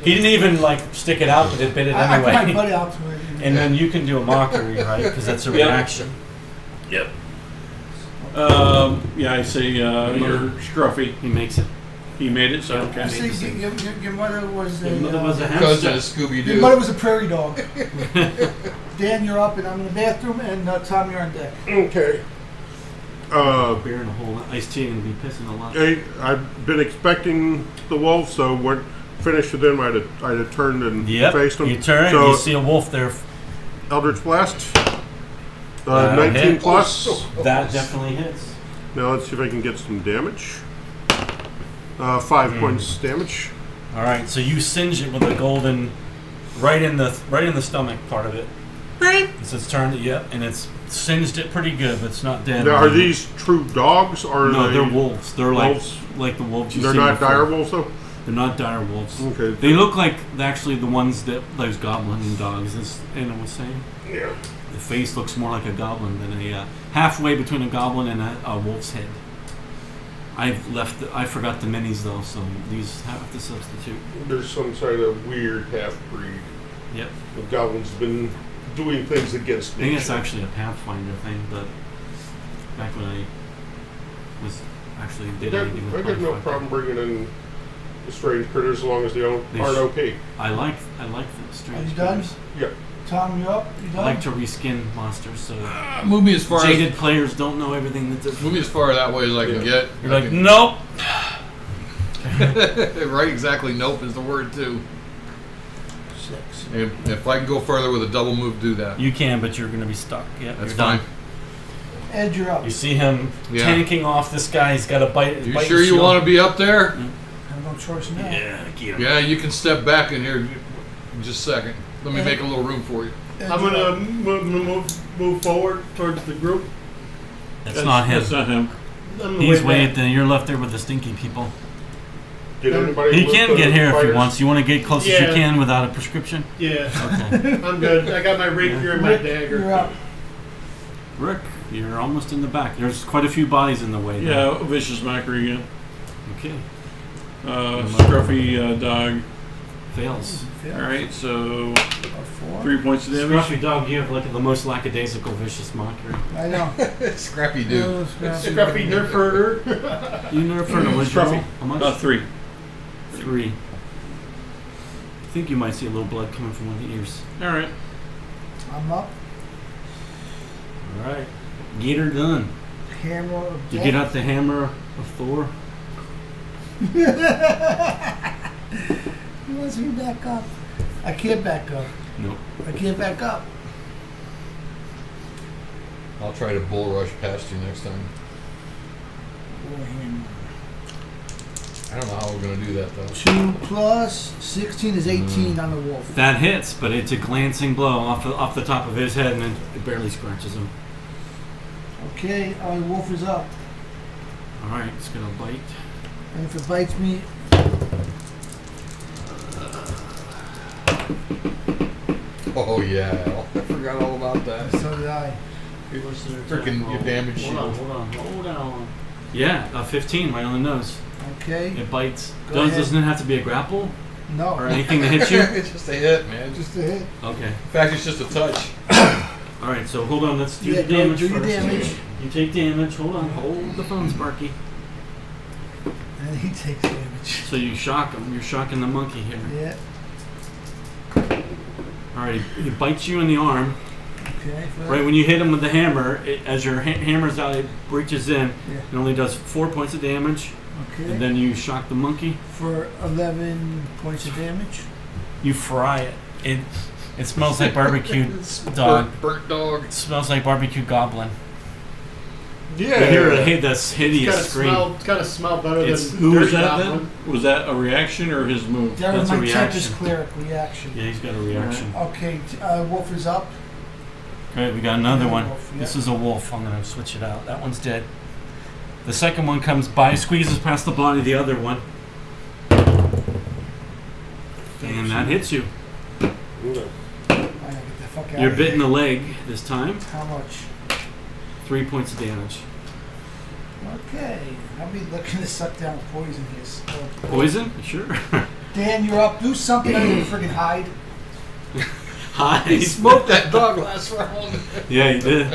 A: He didn't even like stick it out, but it bit it
C: I put my
A: anyway.
C: buddy out to it.
A: And then you can do a mockery, right? Because that's a
F: Yep.
A: reaction.
F: Yep. Yeah, I say you're scruffy.
A: He makes it.
F: He made it, so
A: Yeah.
F: okay.
C: I say, your mother was a.
A: Your mother was a
D: Cousin
A: hamster.
D: of Scooby
C: Your mother
D: Doo.
C: was a prairie dog. Dan, you're up, and I'm in the bathroom, and Tom, you're on deck.
E: Okay.
A: Beer and a whole iced tea and be pissing a lot.
E: I've been expecting the wolf, so when finished with them, I'd have turned and
A: Yep.
E: faced them.
A: You turn,
E: So
A: you see a wolf there.
E: Eldritch Blast.
A: That'll
E: 19
A: hit.
E: plus.
A: That definitely hits.
E: Now let's see if I can get some damage. 5 points damage.
A: All right, so you singe it with a golden, right in the stomach part of it. So it's turned it, yep, and it's singed it pretty good, but it's not dead.
E: Now, are these true dogs or
A: No,
E: are they?
A: they're wolves. They're like
E: wolves?
A: the wolves you
E: They're
A: see
E: not
A: before.
E: dire wolves though.
A: They're not dire wolves.
E: Okay.
A: They look like actually the ones that those goblin dogs, as Anna was saying.
E: Yeah.
A: The face looks more like a goblin than a halfway between a goblin and a wolf's head. I forgot the minis though, so these have to substitute.
E: There's some sort of weird half breed.
A: Yep.
E: The goblins been doing things against
A: I
E: nature.
A: think it's actually a Pathfinder thing, but back when I was actually did anything with
E: I got no
A: Pathfinder.
E: problem bringing in the strange critters as long as they aren't
A: They
E: OP.
A: I like the strange
C: Are you done?
A: critters.
E: Yeah.
C: Tom, you up? You
A: I
C: done?
A: like to reskin monsters, so
D: Move me as far
A: jaded players don't know everything that
D: move me as far that way as I can get.
A: you're like, nope.
D: Right, exactly. Nope is the word too.
C: 6.
D: If I can go further with a double move, do that.
A: You can, but you're going to be stuck. Yeah,
D: That's
A: you're
D: fine.
A: done.
C: Ed, you're up.
A: You see him
D: Yeah.
A: tanking off this guy. He's got a bite.
D: You sure you want to be up there?
C: I have no choice now.
A: Yeah, get him.
D: Yeah, you can step back in here in just a second. Let me make a little room for you.
C: Ed,
B: I'm
C: you're
B: gonna
C: up.
B: move forward towards the group.
A: That's not him.
F: That's not him.
B: On the
A: He's
B: way
A: way
B: back.
A: at the. You're left there with the stinky people.
E: Did anybody
A: He
E: look
A: can
E: at
A: get
E: the
A: here if he
E: fighters?
A: wants. You want to get close as you
B: Yeah.
A: can without a prescription.
B: Yeah,
A: Okay.
B: I'm good. I got my rapier and my
C: Rick,
B: dagger.
C: you're up.
A: Rick, you're almost in the back. There's quite a few bodies in the way. there.
F: Yeah, vicious mockery again.
A: Okay.
F: Scruffy dog.
A: Fails.
F: All right, so
C: A 4.
F: 3 points of damage.
A: Scruffy dog, you have like the most lackadaisical vicious mockery.
C: I know.
D: Scrappy dude.
B: Scruffy nerf herder.
A: You nerf her to what you roll? How much?
F: 3.
A: 3. I think you might see a little blood coming from one of the ears.
F: All right.
C: I'm up.
A: Alright. Get her done.
C: Hammer of
A: You
C: death.
A: get out the hammer of Thor.
C: He wants me to back up. I can't back up.
A: Nope.
C: I can't back up.
D: I'll try to bull rush past you next time.
C: Or hammer.
D: I don't know how we're gonna do that though.
C: 2 plus 16 is 18 on the wolf.
A: That hits, but it's a glancing blow off the top of his head, and then it barely scratches him.
C: Okay, the wolf is up.
A: Alright, it's gonna bite.
C: And if it bites me,
D: Oh yeah, I forgot all about that.
C: so did I.
D: Freaking your damage
A: Hold
D: shield.
A: on. Yeah, 15 right on the nose.
C: Okay.
A: It bites.
C: Go ahead.
A: Doesn't it have to be a grapple
C: No.
A: or anything to hit you?
D: It's just a hit, man.
C: Just a hit.
A: Okay.
D: In fact, it's just a touch.
A: Alright, so hold on. Let's do
C: Yeah,
A: the
C: go
A: damage
C: do your
A: first.
C: damage.
A: You take damage. Hold on. Hold the phone, Sparky.
C: And he takes damage.
A: So you shock him. You're shocking the monkey here.
C: Yeah.
A: Alright, he bites you in the arm.
C: Okay.
A: Right when you hit him with the hammer, as your hammer's out, it breaches in.
C: Yeah.
A: It only does 4 points of damage.
C: Okay.
A: And then you shock the monkey.
C: For 11 points of damage.
A: You fry it. It smells like barbecue dog.
D: Burnt dog.
A: It smells like barbecue goblin.
E: Yeah.
A: You hear this hideous scream.
B: It's gotta smell better
A: It's-
B: than
F: Who was
B: Dirty
F: that
B: Goblin.
F: then? Was that a reaction or his move?
C: That was
A: That's a
C: my
A: reaction.
C: Tempest Cleric reaction.
A: Yeah, he's got a reaction.
C: Okay, wolf is up.
A: Great, we got another
C: Yeah,
A: one.
C: wolf,
A: This
C: yeah.
A: is a wolf. I'm gonna switch it out. That one's dead. The second one comes by, squeezes past the body of the other one, and that hits you.
C: I gotta get the fuck out
A: You're
C: of
A: bit in
C: here.
A: the leg this time.
C: How much?
A: 3 points of damage.
C: Okay. I'll be looking to suck down poison here. So,
A: Poison? Sure.
C: Dan, you're up. Do something under your friggin' hide.
A: Hi.
D: He smoked that dog last round.
A: Yeah, you did.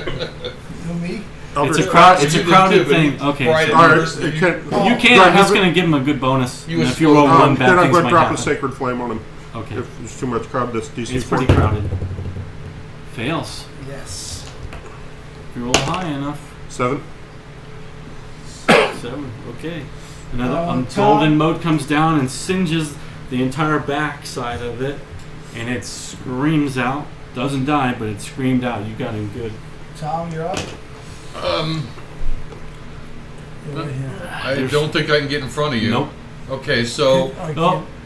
C: You me?
A: It's a
E: Okay.
A: crowd. It's
D: You
A: a
D: did
A: crowded
D: too, but
A: thing.
D: you
A: Okay.
D: fried
A: so-
D: it.
E: All right.
D: University.
E: It can,
A: You can.
E: Do I
A: I'm just
E: have it?
A: gonna give him a good bonus.
D: You
A: And
D: was
A: if you roll
D: supposed-
A: one, bad
E: then I'm
A: things
E: going to
A: might
E: drop
A: happen.
E: a sacred flame on him.
A: Okay.
E: If there's too much crowd, this DC
A: It's
E: 4.
A: pretty crowded. Fails.
C: Yes.
A: If you roll high enough.
E: 7.
A: 7. Okay. Another golden mote comes down and singes the entire back side of it, and it screams out. Doesn't die, but it screamed out. You got him good.
C: Tom, you're up. You're right here.
D: I don't think I can get in front of you.
A: Nope.
D: Okay, so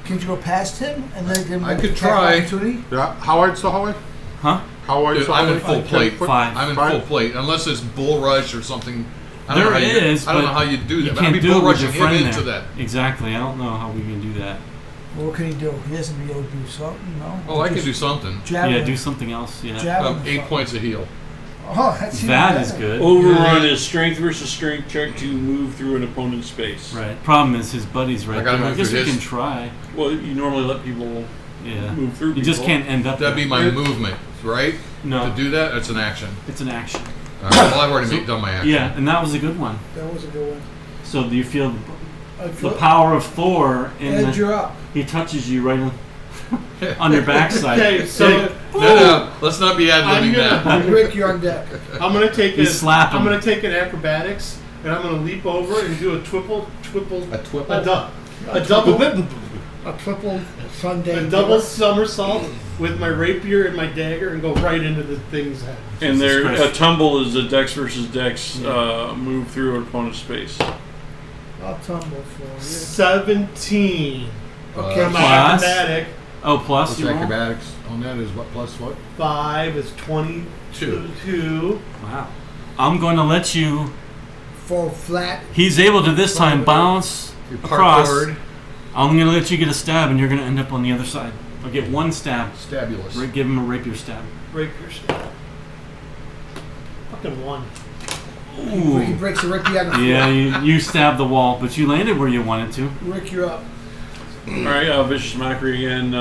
C: Can you go past him and then give him
D: I
C: an
D: could
C: attack
D: try.
C: opportunity?
E: Yeah. How wide's the hallway?
A: Huh?
E: How wide's
D: dude,
E: the
D: I'm
E: hallway?
D: in full plate.
E: 10 foot?
A: 5.
D: I'm in
E: Fine.
D: full plate, unless it's bull rush or something. I don't
A: There
D: know how you,
A: is,
D: I don't know
A: but
D: how you do
A: You
D: that. But
A: can't
D: I'd be
A: do
D: bull
A: it with your
D: rushing him
A: friend
D: into
A: there.
D: that.
A: Exactly. I don't know how we can do that.
C: Well, what can he do? He doesn't be able to do something, no?
D: Oh, I can do something.
C: Jab
A: Yeah,
C: him.
A: do something else. Yeah.
C: Jab him.
D: 8 points of heal.
C: Oh, that's even
A: That
C: better.
A: is good.
F: Overrun is strength versus strength check to move through an opponent's space.
A: Right. Problem is his buddy's right
D: I gotta
A: there. I
D: move
A: guess
D: through
A: we
D: his-
A: can try.
F: Well, you normally let people
A: Yeah.
F: move through.
A: You just
F: people.
A: can't end up
D: That'd be
A: there.
D: my movement, right?
A: No.
D: To do that, it's an action.
A: It's an action.
D: All right, well, I've already done my action.
A: Yeah, and that was a good one.
C: That was a good one.
A: So do you feel
C: I
A: the
C: feel-
A: power of Thor in
C: Ed,
A: the,
C: you're up.
A: he touches you right on your backside.
B: Okay, so
D: No, let's not be ad-libbing
B: I'm
D: that.
C: Rick, you're on deck.
B: I'm gonna take
A: You slap him.
B: I'm gonna take an acrobatics, and I'm gonna leap over and do a triple, a
C: triple Sunday.
B: a double somersault with my rapier and my dagger, and go right into the thing's head.
F: And
A: Jesus
F: there,
A: Christ.
F: a tumble is a dex versus dex move through an opponent's space.
C: I'll tumble for you.
B: 17.
C: Okay,
B: For my
A: Plus?
B: acrobatic.
A: Oh, plus
D: What's
A: you roll?
D: acrobatics on that is what, plus what?
B: 5 is 22.
A: Wow. I'm going to let you.
C: fall flat.
A: He's able to this time bounce
D: You're
A: across.
D: parkoured.
A: I'm going to let you get a stab, and you're going to end up on the other side. I'll get one stab.
D: Stabulous.
A: Give him a rapier stab.
B: Rapier stab. Fucking 1.
C: He
A: Ooh.
C: breaks it right behind the
A: Yeah, you stab the wall, but you landed where you wanted to.
C: Rick, you're up.
F: All right, vicious mockery again.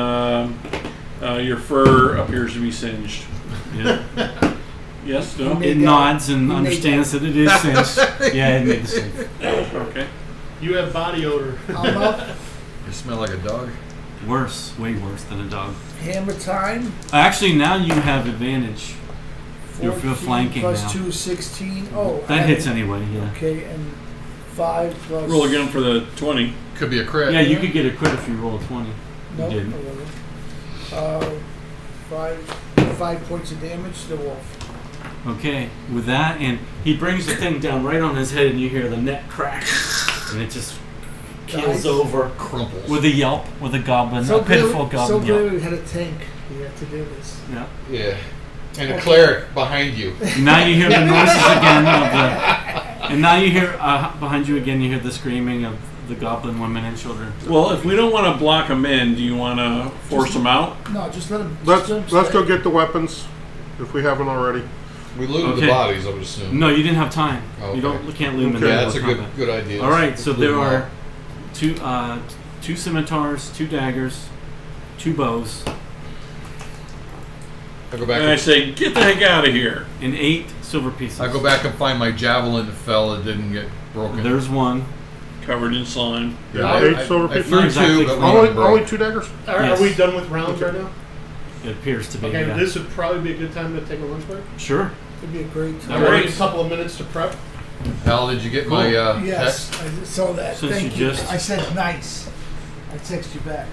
F: Your fur appears to be singed.
A: Yeah.
F: Yes, no?
C: made
A: It
C: that-
A: nods and
C: he made
A: understands that it is singed. Yeah, it made the save.
F: Okay.
B: You have body odor.
C: I'm up.
D: You smell like a dog.
A: Worse, way worse than a dog.
C: Hammer time.
A: Actually, now you have advantage. You're
C: 14
A: flanking
C: plus
A: now.
C: 2, 16. Oh,
A: That hits anyway, yeah.
C: Okay, and 5 plus.
F: Roll again for the 20.
D: Could be a crit.
A: Yeah, you could get a crit if you roll a 20.
C: No,
A: You didn't.
C: 5 points of damage to the wolf.
A: Okay, with that, and he brings the thing down right on his head, and you hear the neck crack, and it just keels
C: Nice.
A: over
D: Crumples.
A: with a yelp, with a goblin, a pitiful
C: so
A: goblin
C: glad
A: yelp.
C: we had a tank here to do this.
A: Yeah.
D: Yeah. And a cleric behind you.
A: Now you hear the noises again of the, and now you hear behind you again. You hear the screaming of the goblin women and children.
F: Well, if we don't want to block them in, do you want to force them out?
C: No, just let him.
E: Let's go get the weapons if we haven't already.
D: We looted
A: Okay.
D: the bodies, I would assume.
A: No, you didn't have time.
D: Okay.
A: You can't loot them in
E: Okay.
A: the
D: Yeah,
A: middle
D: that's a
A: of
D: good
A: combat.
D: good idea.
A: All right, so
D: Loot
A: there
D: them all.
A: are two scimitars, 2 daggers, 2 bows,
D: I go back.
F: And I say, get the heck out of here.
A: and 8 silver pieces.
D: I go back and find my javelin that fell and didn't get broken.
A: There's one.
F: Covered in slime.
E: Yeah,
D: I-
E: 8 silver
D: I
E: pieces.
D: threw
A: Exactly.
D: 2, but one of them
E: Only
D: broke.
E: 2 daggers?
B: Are
A: Yes.
B: we done with rounds right now?
A: It appears to be.
B: Okay,
A: yeah.
B: this would probably be a good time to take a lunch break.
A: Sure.
C: It'd be a great
B: I
C: time.
A: All right.
B: want a couple of minutes to prep.
D: Hal, did you get my
C: Yes,
D: text?
C: I saw that.
A: Since
C: Thank
A: you
C: you.
A: just-
C: I said nice. I text you back.